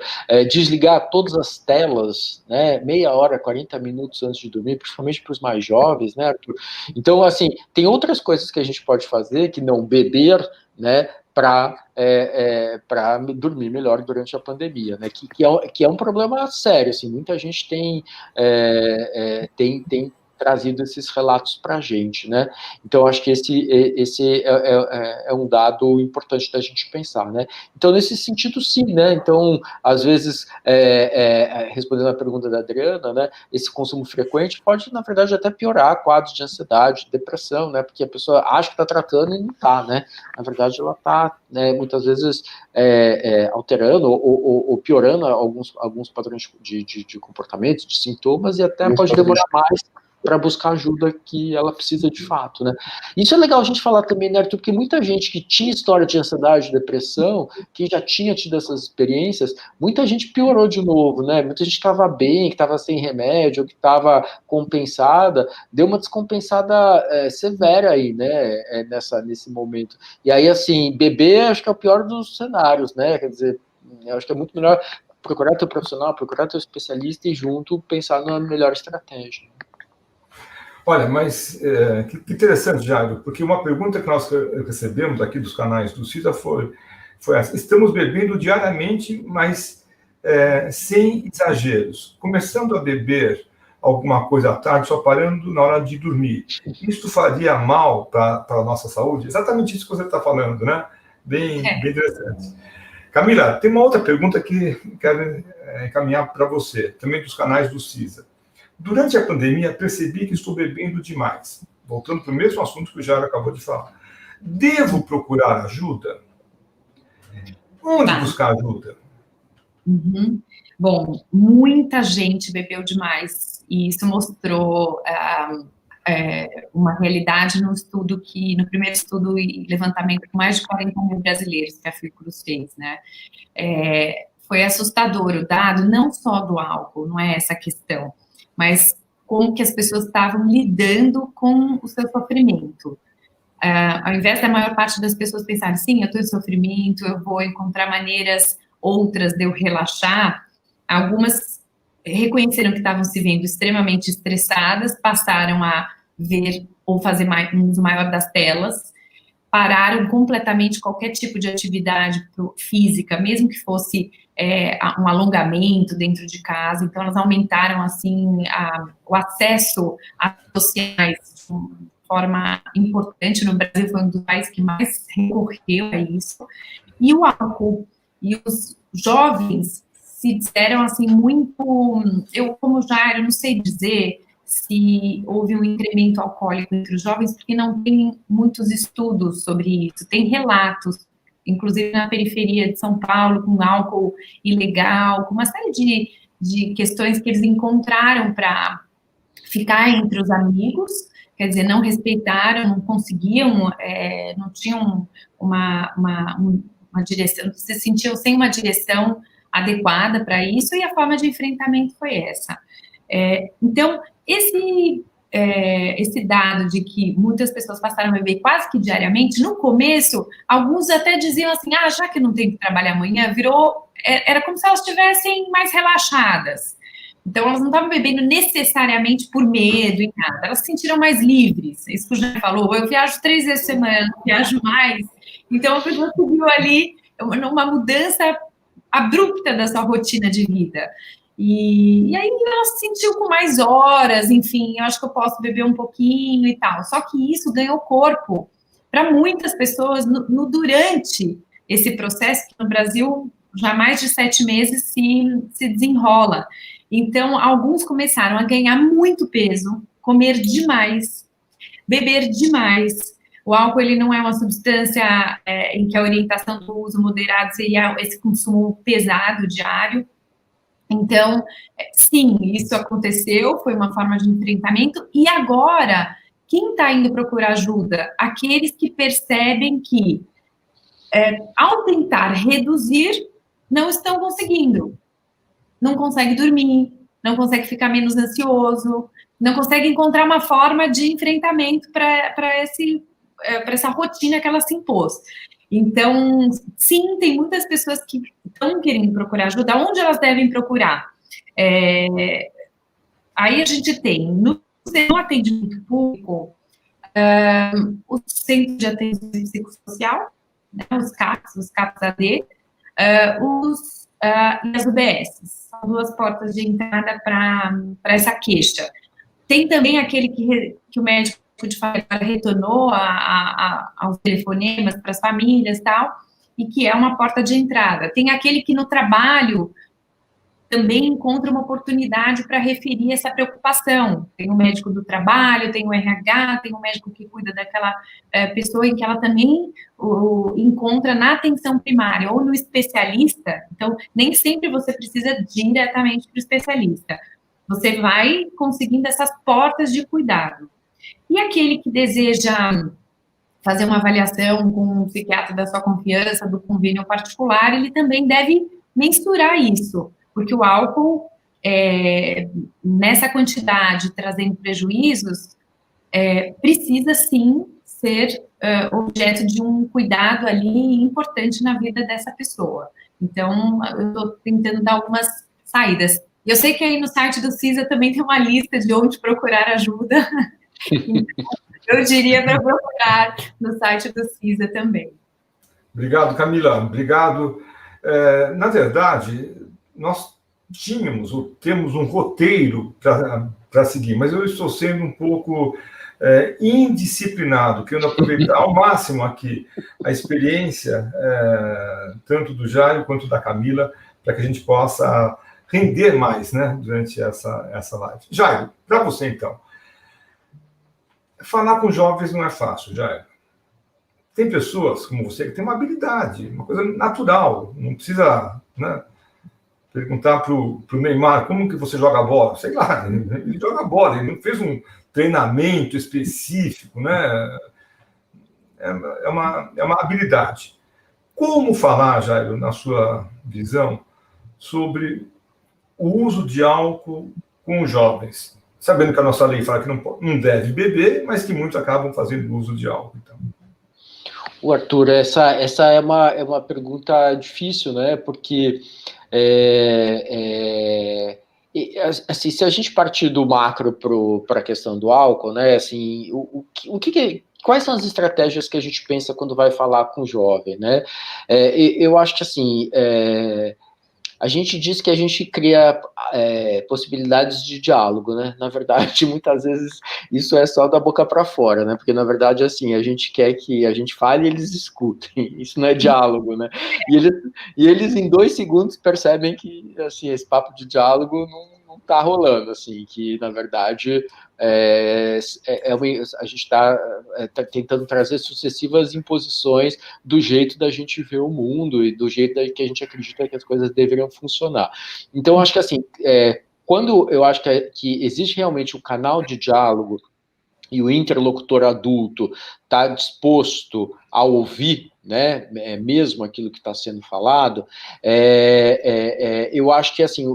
desligar todas as telas, né, meia hora, 40 minutos antes de dormir, principalmente para os mais jovens, né, Arthur? Então, assim, tem outras coisas que a gente pode fazer que não beber, né, para dormir melhor durante a pandemia, né? Que é um problema sério, assim, muita gente tem trazido esses relatos para a gente, né? Então, acho que esse é um dado importante da gente pensar, né? Então, nesse sentido, sim, né? Então, às vezes, respondendo a pergunta da Adriana, né? Esse consumo frequente pode, na verdade, até piorar quadros de ansiedade, de depressão, né? Porque a pessoa acha que está tratando e não está, né? Na verdade, ela está, né, muitas vezes, alterando ou piorando alguns padrões de comportamento, de sintomas, e até pode demorar mais para buscar ajuda que ela precisa de fato, né? Isso é legal a gente falar também, né, Arthur, porque muita gente que tinha história de ansiedade, depressão, que já tinha tido essas experiências, muita gente piorou de novo, né? Muita gente estava bem, que estava sem remédio, que estava compensada, deu uma descompensada severa aí, né, nesse momento. E aí, assim, beber acho que é o pior dos cenários, né? Quer dizer, eu acho que é muito melhor procurar teu profissional, procurar teu especialista e junto pensar numa melhor estratégia. Olha, mas que interessante, Jairo, porque uma pergunta que nós recebemos aqui dos canais do CISA foi essa: estamos bebendo diariamente, mas sem exageros. Começando a beber alguma coisa à tarde, só parando na hora de dormir. Isso faria mal para a nossa saúde? Exatamente isso que você está falando, né? Bem interessante. Camila, tem uma outra pergunta que quero encaminhar para você, também dos canais do CISA. Durante a pandemia, percebi que estou bebendo demais. Voltando para o mesmo assunto que o Jairo acabou de falar. Devo procurar ajuda? Onde buscar ajuda? Uhum. Bom, muita gente bebeu demais, e isso mostrou uma realidade no primeiro estudo e levantamento com mais de 40 mil brasileiros que a Fiocruz fez, né? Foi assustador o dado, não só do álcool, não é essa a questão, mas como que as pessoas estavam lidando com o seu sofrimento. Ao invés da maior parte das pessoas pensarem, sim, eu estou em sofrimento, eu vou encontrar maneiras outras de eu relaxar, algumas reconheceram que estavam se vendo extremamente estressadas, passaram a ver ou fazer um uso maior das telas, pararam completamente qualquer tipo de atividade física, mesmo que fosse um alongamento dentro de casa. Então, elas aumentaram, assim, o acesso a sociais de forma importante. No Brasil, foi um dos países que mais recorreu a isso. E o álcool. E os jovens se disseram, assim, muito... Eu, como Jairo, não sei dizer se houve um incremento alcoólico entre os jovens, porque não tem muitos estudos sobre isso. Tem relatos, inclusive na periferia de São Paulo, com álcool ilegal, com uma série de questões que eles encontraram para ficar entre os amigos, quer dizer, não respeitaram, não conseguiam, não tinham uma direção, se sentiam sem uma direção adequada para isso, e a forma de enfrentamento foi essa. Então, esse dado de que muitas pessoas passaram a beber quase que diariamente, no começo, alguns até diziam assim, já que não tem que trabalhar amanhã, era como se elas estivessem mais relaxadas. Então, elas não estavam bebendo necessariamente por medo e nada, elas se sentiram mais livres. Isso que o Jean falou, eu viajo 3 vezes por semana, viajo mais. Então, a pessoa subiu ali uma mudança abrupta da sua rotina de vida. E aí ela se sentiu com mais horas, enfim, eu acho que eu posso beber um pouquinho e tal. Só que isso ganhou corpo para muitas pessoas durante esse processo, que no Brasil já há mais de 7 meses se desenrola. Então, alguns começaram a ganhar muito peso, comer demais, beber demais. O álcool, ele não é uma substância em que a orientação do uso moderado seria esse consumo pesado diário. Então, sim, isso aconteceu, foi uma forma de enfrentamento, e agora, quem está indo procurar ajuda? Aqueles que percebem que, ao tentar reduzir, não estão conseguindo. Não consegue dormir, não consegue ficar menos ansioso, não consegue encontrar uma forma de enfrentamento para essa rotina que ela se impôs. Então, sim, tem muitas pessoas que estão querendo procurar ajuda. Onde elas devem procurar? Aí a gente tem, no atendimento público, o Centro de Atendimento Psicossocial, né, os CAPs-AD, e as UBSs. São 2 portas de entrada para essa queixa. Tem também aquele que o médico de família retornou aos telefonemas para as famílias e tal, e que é uma porta de entrada. Tem aquele que no trabalho também encontra uma oportunidade para referir essa preocupação. Tem o médico do trabalho, tem o RH, tem o médico que cuida daquela pessoa, em que ela também encontra na atenção primária ou no especialista. Então, nem sempre você precisa diretamente para o especialista. Você vai conseguindo essas portas de cuidado. E aquele que deseja fazer uma avaliação com um psiquiatra da sua confiança, do convênio particular, ele também deve mensurar isso, porque o álcool, nessa quantidade, trazendo prejuízos, precisa sim ser objeto de um cuidado ali importante na vida dessa pessoa. Então, eu estou tentando dar algumas saídas. Eu sei que aí no site do CISA também tem uma lista de onde procurar ajuda. Então, eu diria para procurar no site do CISA também. Obrigado, Camila. Obrigado. Na verdade, nós temos um roteiro para seguir, mas eu estou sendo um pouco indisciplinado, querendo aproveitar ao máximo aqui a experiência, tanto do Jairo quanto da Camila, para que a gente possa render mais, né, durante essa live. Jairo, para você, então, falar com jovens não é fácil, Jairo. Tem pessoas como você que tem uma habilidade, uma coisa natural, não precisa, né, perguntar para o Neymar como que você joga bola, sei lá, ele joga bola, ele não fez um treinamento específico, né? É uma habilidade. Como falar, Jairo, na sua visão, sobre o uso de álcool com os jovens? Sabendo que a nossa lei fala que não deve beber, mas que muitos acabam fazendo uso de álcool. Então. Arthur, essa é uma pergunta difícil, né? Porque assim, se a gente partir do macro para a questão do álcool, né? Assim, quais são as estratégias que a gente pensa quando vai falar com o jovem, né? Eu acho que assim, a gente diz que a gente cria possibilidades de diálogo, né? Na verdade, muitas vezes isso é só da boca para fora, né? Porque na verdade, assim, a gente quer que a gente fale e eles escutem. Isso não é diálogo, né? E eles em 2 segundos percebem que assim esse papo de diálogo não tá rolando, assim, que na verdade a gente está tentando trazer sucessivas imposições do jeito da gente ver o mundo e do jeito que a gente acredita que as coisas deveriam funcionar. Então, acho que assim, quando eu acho que existe realmente um canal de diálogo e o interlocutor adulto está disposto a ouvir, né, mesmo aquilo que está sendo falado, eu acho que assim,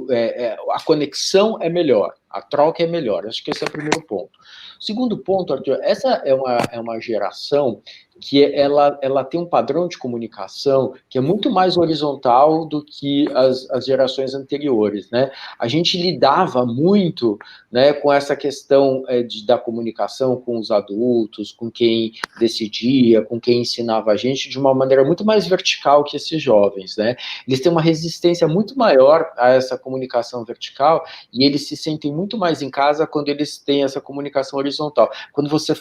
a conexão é melhor, a troca é melhor. Acho que esse é o primeiro ponto. O segundo ponto, Arthur, essa é uma geração que ela tem um padrão de comunicação que é muito mais horizontal do que as gerações anteriores, né? A gente lidava muito, né, com essa questão da comunicação com os adultos, com quem decidia, com quem ensinava a gente, de uma maneira muito mais vertical que esses jovens, né? Eles têm uma resistência muito maior a essa comunicação vertical e eles se sentem muito mais em casa quando eles têm essa comunicação horizontal. Quando você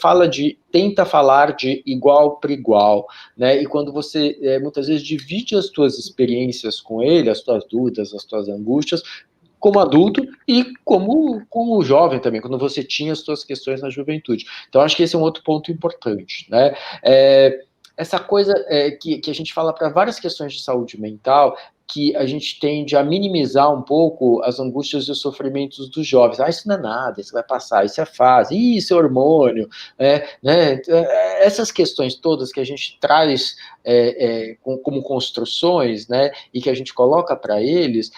tenta falar de igual para igual, né? E quando você muitas vezes divide as tuas experiências com ele, as tuas dúvidas, as tuas angústias, como adulto e como jovem também, quando você tinha as suas questões na juventude. Então, acho que esse é um outro ponto importante, né? Essa coisa que a gente fala para várias questões de saúde mental, que a gente tende a minimizar um pouco as angústias e os sofrimentos dos jovens. Isso não é nada, isso vai passar, isso é fase, isso é hormônio, né? Essas questões todas que a gente traz como construções, né, e que a gente coloca para eles,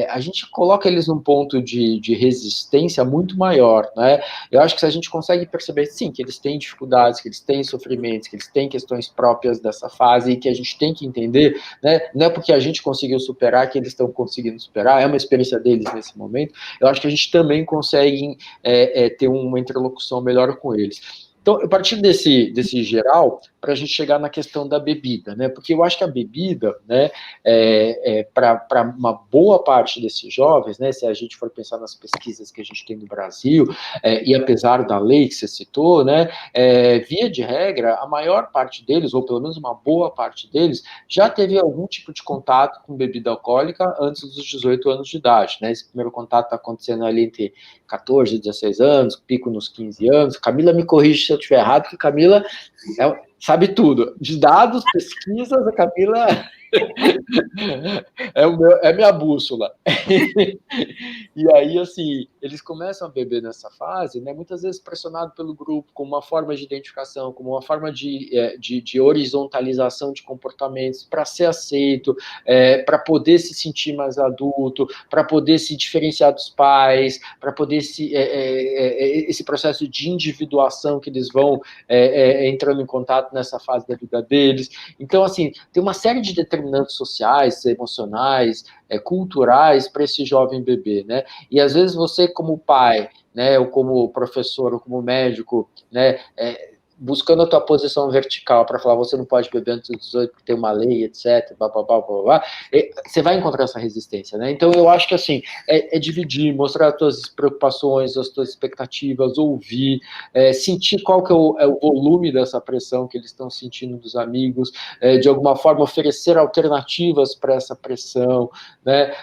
a gente coloca eles num ponto de resistência muito maior, né? Eu acho que se a gente consegue perceber, sim, que eles têm dificuldades, que eles têm sofrimentos, que eles têm questões próprias dessa fase e que a gente tem que entender, né? Não é porque a gente conseguiu superar que eles estão conseguindo superar, é uma experiência deles nesse momento. Eu acho que a gente também consegue ter uma interlocução melhor com eles. Então, a partir desse geral, para a gente chegar na questão da bebida, né? Porque eu acho que a bebida, né, para uma boa parte desses jovens, né, se a gente for pensar nas pesquisas que a gente tem no Brasil, e apesar da lei que você citou, né, via de regra, a maior parte deles, ou pelo menos uma boa parte deles, já teve algum tipo de contato com bebida alcoólica antes dos 18 anos de idade, né? Esse primeiro contato está acontecendo ali entre 14 e 16 anos, pico nos 15 anos. Camila me corrige se eu estiver errado, porque Camila sabe tudo. De dados, pesquisas, a Camila é minha bússola. E aí, assim, eles começam a beber nessa fase, né, muitas vezes pressionado pelo grupo, como uma forma de identificação, como uma forma de horizontalização de comportamentos, para ser aceito, para poder se sentir mais adulto, para poder se diferenciar dos pais, para poder esse processo de individuação que eles vão entrando em contato nessa fase da vida deles. Então, assim, tem uma série de determinantes sociais, emocionais, culturais para esse jovem bebê, né? E às vezes você, como pai, né, ou como professor, ou como médico, né, buscando a tua posição vertical para falar, você não pode beber antes dos 18 porque tem uma lei, etc, blá, blá, blá, blá, blá, você vai encontrar essa resistência, né? Então, eu acho que, assim, dividir, mostrar as tuas preocupações, as tuas expectativas, ouvir, sentir qual que é o volume dessa pressão que eles estão sentindo dos amigos, de alguma forma oferecer alternativas para essa pressão, né?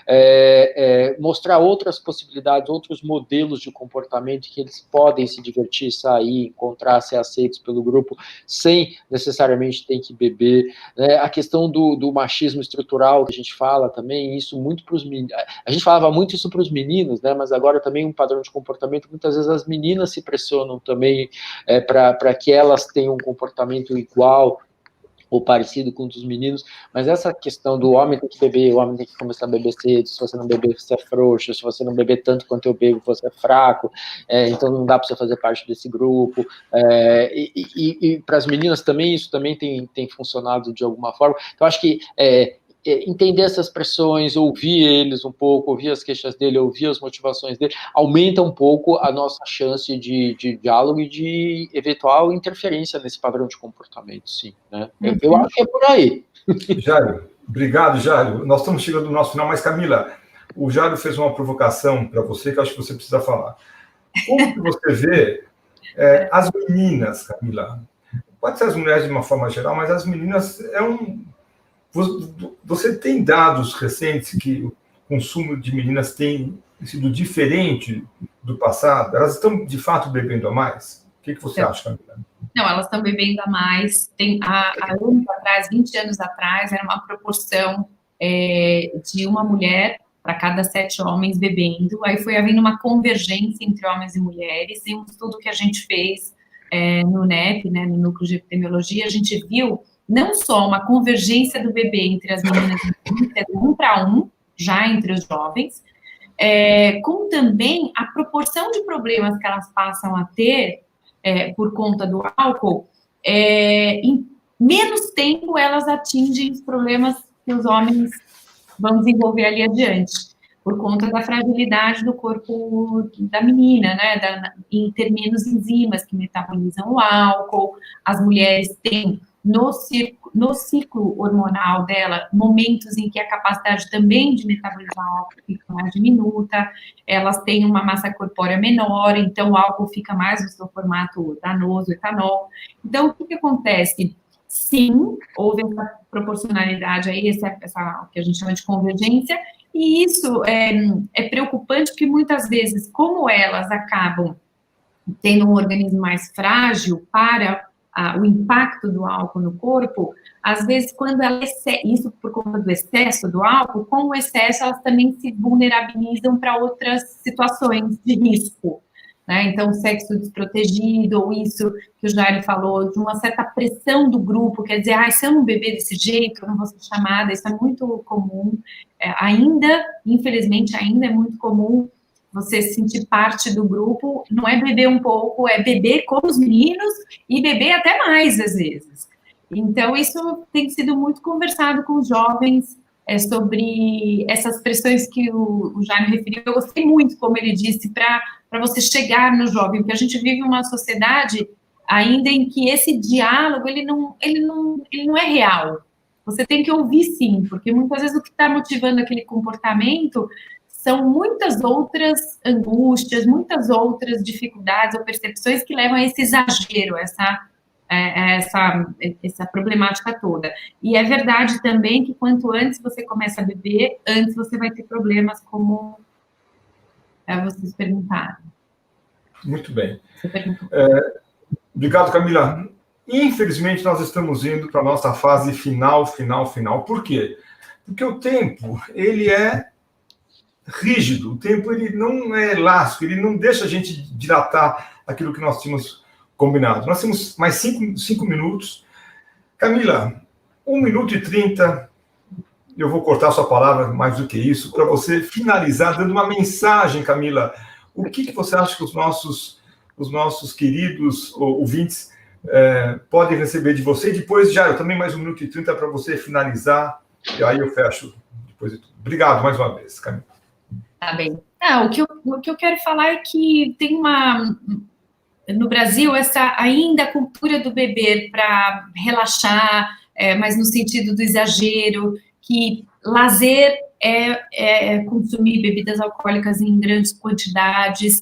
Mostrar outras possibilidades, outros modelos de comportamento que eles podem se divertir, sair, encontrar, ser aceitos pelo grupo, sem necessariamente ter que beber, né? A questão do machismo estrutural que a gente fala também, isso muito para os meninos, a gente falava muito isso para os meninos, né? Mas agora também um padrão de comportamento, muitas vezes as meninas se pressionam também para que elas tenham um comportamento igual ou parecido com um dos meninos, mas essa questão do homem tem que beber, o homem tem que começar a beber cedo, se você não beber, você é frouxo, se você não beber tanto quanto eu bebo, você é fraco, então não dá para você fazer parte desse grupo, e para as meninas também, isso também tem funcionado de alguma forma, então acho que entender essas pressões, ouvir eles um pouco, ouvir as queixas dele, ouvir as motivações dele, aumenta um pouco a nossa chance de diálogo e de eventual interferência nesse padrão de comportamento, sim, né? Eu acho que é por aí. Jairo, obrigado, Jairo. Nós estamos chegando no nosso final, mas, Camila, o Jairo fez uma provocação para você que eu acho que você precisa falar. Como que você vê as meninas, Camila? Pode ser as mulheres de uma forma geral, mas as meninas Você tem dados recentes que o consumo de meninas tem sido diferente do passado? Elas estão, de fato, bebendo a mais? O que você acha, Camila? Não, elas estão bebendo a mais. Há anos atrás, 20 anos atrás, era uma proporção de uma mulher para cada 7 homens bebendo. Aí foi havendo uma convergência entre homens e mulheres. E um estudo que a gente fez no NEP, né, no Núcleo de Epidemiologia, a gente viu não só uma convergência do bebê entre as meninas e os meninos, 1 para 1, já entre os jovens, como também a proporção de problemas que elas passam a ter por conta do álcool, em menos tempo elas atingem os problemas que os homens vão desenvolver ali adiante, por conta da fragilidade do corpo da menina, né, em ter menos enzimas que metabolizam o álcool. As mulheres têm no ciclo hormonal dela, momentos em que a capacidade também de metabolizar o álcool fica mais diminuta, elas têm uma massa corpórea menor, então o álcool fica mais no seu formato danoso, etanol. Então, o que acontece? Sim, houve essa proporcionalidade aí, essa que a gente chama de convergência, e isso é preocupante porque muitas vezes, como elas acabam tendo um organismo mais frágil para o impacto do álcool no corpo, às vezes quando ela isso por conta do excesso do álcool, com o excesso elas também se vulnerabilizam para outras situações de risco, né? Então, sexo desprotegido, ou isso que o Jairo falou, de uma certa pressão do grupo, quer dizer, se eu não beber desse jeito, eu não vou ser chamada, isso é muito comum, infelizmente, ainda é muito comum você se sentir parte do grupo, não é beber um pouco, é beber como os meninos e beber até mais, às vezes. Então, isso tem sido muito conversado com os jovens, sobre essas pressões que o Jairo referiu. Eu gostei muito, como ele disse, para você chegar no jovem, porque a gente vive uma sociedade ainda em que esse diálogo, ele não é real. Você tem que ouvir sim, porque muitas vezes o que está motivando aquele comportamento são muitas outras angústias, muitas outras dificuldades ou percepções que levam a esse exagero, essa problemática toda. E é verdade também que quanto antes você começa a beber, antes você vai ter problemas como vocês perguntaram. Muito bem. Obrigado, Camila. Infelizmente, nós estamos indo para a nossa fase final. Por quê? Porque o tempo, ele é rígido, o tempo ele não é elástico, ele não deixa a gente dilatar aquilo que nós tínhamos combinado. Nós temos mais 5 minutos. Camila, 1 minuto e 30, eu vou cortar sua palavra mais do que isso, para você finalizar dando uma mensagem, Camila. O que você acha que os nossos queridos ouvintes podem receber de você? E depois, já, eu também mais 1 minuto e 30 para você finalizar, e aí eu fecho depois de tudo. Obrigado mais uma vez, Camila. Tá bem. O que eu quero falar é que tem no Brasil, essa ainda a cultura do beber para relaxar, mas no sentido do exagero, que lazer é consumir bebidas alcoólicas em grandes quantidades.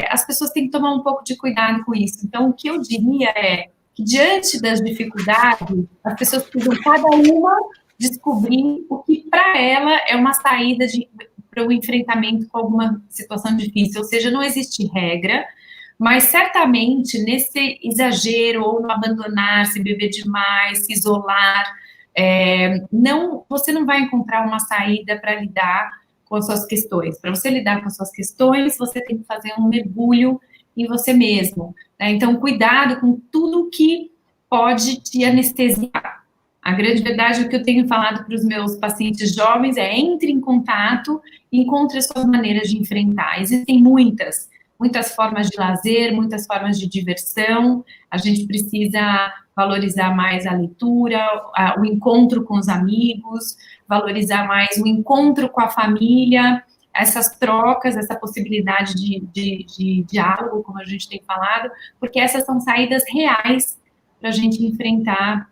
As pessoas têm que tomar um pouco de cuidado com isso. Então, o que eu diria é que, diante das dificuldades, as pessoas precisam cada uma descobrir o que para ela é uma saída para o enfrentamento com alguma situação difícil. Ou seja, não existe regra, mas certamente nesse exagero ou no abandonar, se beber demais, se isolar, você não vai encontrar uma saída para lidar com as suas questões. Para você lidar com as suas questões, você tem que fazer um mergulho em você mesmo, né? Então, cuidado com tudo que pode te anestesiar. A grande verdade, o que eu tenho falado para os meus pacientes jovens entre em contato e encontre as suas maneiras de enfrentar. Existem muitas formas de lazer, muitas formas de diversão. A gente precisa valorizar mais a leitura, o encontro com os amigos, valorizar mais o encontro com a família, essas trocas, essa possibilidade de diálogo, como a gente tem falado, porque essas são saídas reais para a gente enfrentar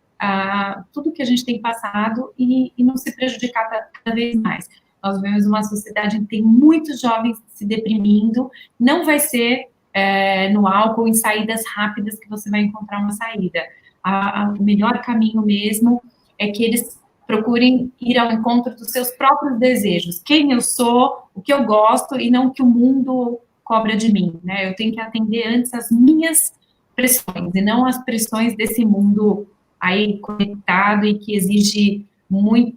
tudo que a gente tem passado e não se prejudicar cada vez mais. Nós vemos uma sociedade que tem muitos jovens se deprimindo, não vai ser no álcool, em saídas rápidas, que você vai encontrar uma saída. O melhor caminho mesmo é que eles procurem ir ao encontro dos seus próprios desejos, quem eu sou, o que eu gosto, e não o que o mundo cobra de mim, né? Eu tenho que atender antes as minhas pressões, e não as pressões desse mundo aí conectado e que exige muito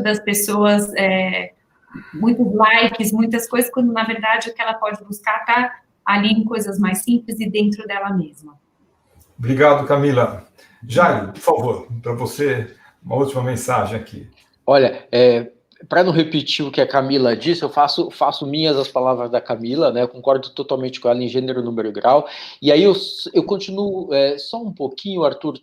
das pessoas, muitos likes, muitas coisas, quando na verdade o que ela pode buscar está ali em coisas mais simples e dentro dela mesma. Obrigado, Camila. Jairo, por favor, para você, uma última mensagem aqui. Olha, para não repetir o que a Camila disse, eu faço minhas as palavras da Camila, né? Eu concordo totalmente com ela em gênero, número e grau. E aí eu continuo só um pouquinho, Arthur,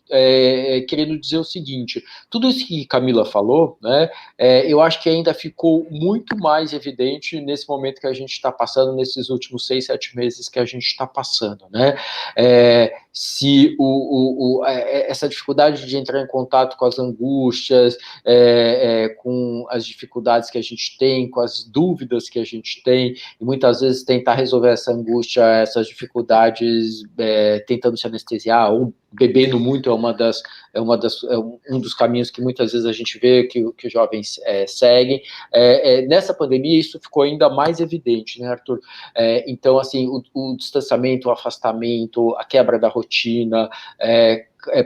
querendo dizer o seguinte: tudo isso que Camila falou, né? Eu acho que ainda ficou muito mais evidente nesse momento que a gente está passando, nesses últimos 6, 7 meses que a gente está passando, né? Se essa dificuldade de entrar em contato com as angústias, com as dificuldades que a gente tem, com as dúvidas que a gente tem, e muitas vezes tentar resolver essa angústia, essas dificuldades, tentando se anestesiar ou bebendo muito um dos caminhos que muitas vezes a gente vê que os jovens seguem. Nessa pandemia isso ficou ainda mais evidente, né, Arthur? Então, assim, o distanciamento, o afastamento, a quebra da rotina,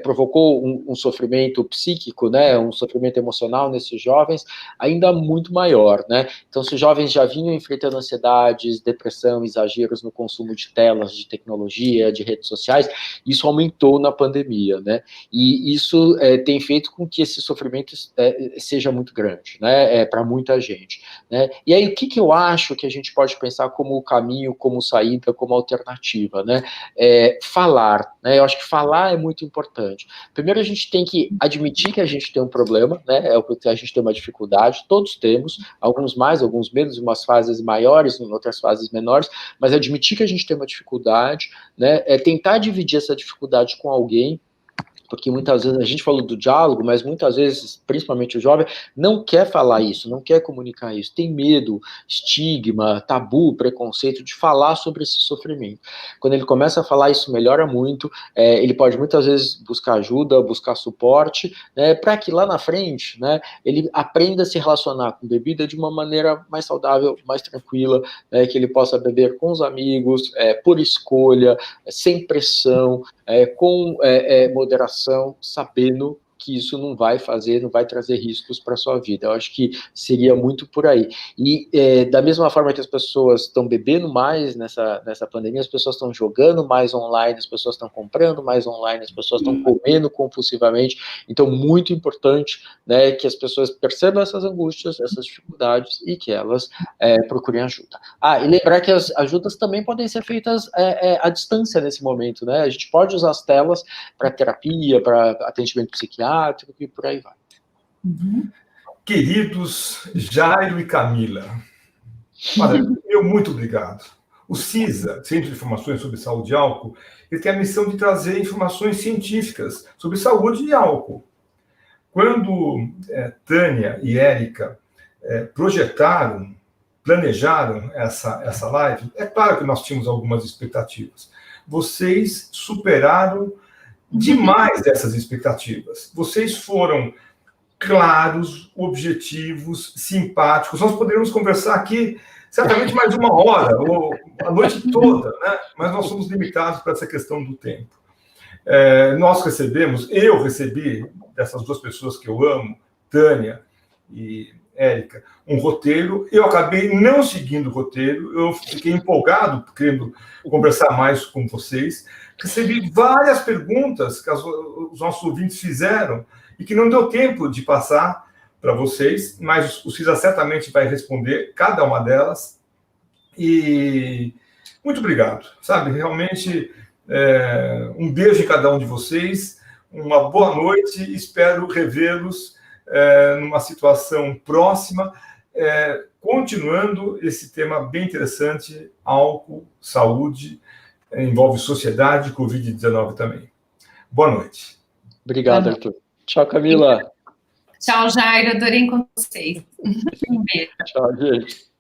provocou um sofrimento psíquico, né, um sofrimento emocional nesses jovens ainda muito maior, né? Então, se os jovens já vinham enfrentando ansiedades, depressão, exageros no consumo de telas, de tecnologia, de redes sociais, isso aumentou na pandemia, né? E isso tem feito com que esse sofrimento seja muito grande, né, para muita gente, né? E aí, o que eu acho que a gente pode pensar como caminho, como saída, como alternativa, né? Falar, né? Eu acho que falar é muito importante. Primeiro, a gente tem que admitir que a gente tem um problema, né? A gente tem uma dificuldade, todos temos, alguns mais, alguns menos, em umas fases maiores, em outras fases menores, mas admitir que a gente tem uma dificuldade, né? Tentar dividir essa dificuldade com alguém, porque muitas vezes a gente falou do diálogo, mas muitas vezes, principalmente o jovem, não quer falar isso, não quer comunicar isso, tem medo, estigma, tabu, preconceito de falar sobre esse sofrimento. Quando ele começa a falar, isso melhora muito, ele pode muitas vezes buscar ajuda, buscar suporte, né, para que lá na frente, né, ele aprenda a se relacionar com bebida de uma maneira mais saudável, mais tranquila, né, que ele possa beber com os amigos, por escolha, sem pressão, com moderação, sabendo que isso não vai trazer riscos para a sua vida. Eu acho que seria muito por aí. E da mesma forma que as pessoas estão bebendo mais nessa pandemia, as pessoas estão jogando mais online, as pessoas estão comprando mais online, as pessoas estão comendo compulsivamente. Então, muito importante, né, que as pessoas percebam essas angústias, essas dificuldades e que elas procurem ajuda. E lembrar que as ajudas também podem ser feitas à distância nesse momento, né? A gente pode usar as telas para terapia, para atendimento psiquiátrico e por aí vai. Uhum. Queridos Jairo e Camila, olha, muito obrigado. O CISA, Centro de Informações sobre Saúde e Álcool, ele tem a missão de trazer informações científicas sobre saúde e álcool. Quando Tânia e Érica planejaram essa live, é claro que nós tínhamos algumas expectativas. Vocês superaram demais dessas expectativas. Vocês foram claros, objetivos, simpáticos. Nós poderíamos conversar aqui certamente mais uma hora, ou a noite toda, né? Mas nós somos limitados para essa questão do tempo. Eu recebi, dessas duas pessoas que eu amo, Tânia e Érica, um roteiro. Eu acabei não seguindo o roteiro, eu fiquei empolgado, querendo conversar mais com vocês. Recebi várias perguntas que os nossos ouvintes fizeram e que não deu tempo de passar para vocês, mas o CISA certamente vai responder cada uma delas. E muito obrigado, sabe? Realmente, um beijo em cada um de vocês, uma boa noite, espero revê-los numa situação próxima, continuando esse tema bem interessante, álcool, saúde, envolve sociedade, Covid-19 também. Boa noite. Obrigado, Arthur. Tchau, Camila. Tchau, Jairo. Adorei encontrar vocês. Um beijo. Tchau, gente.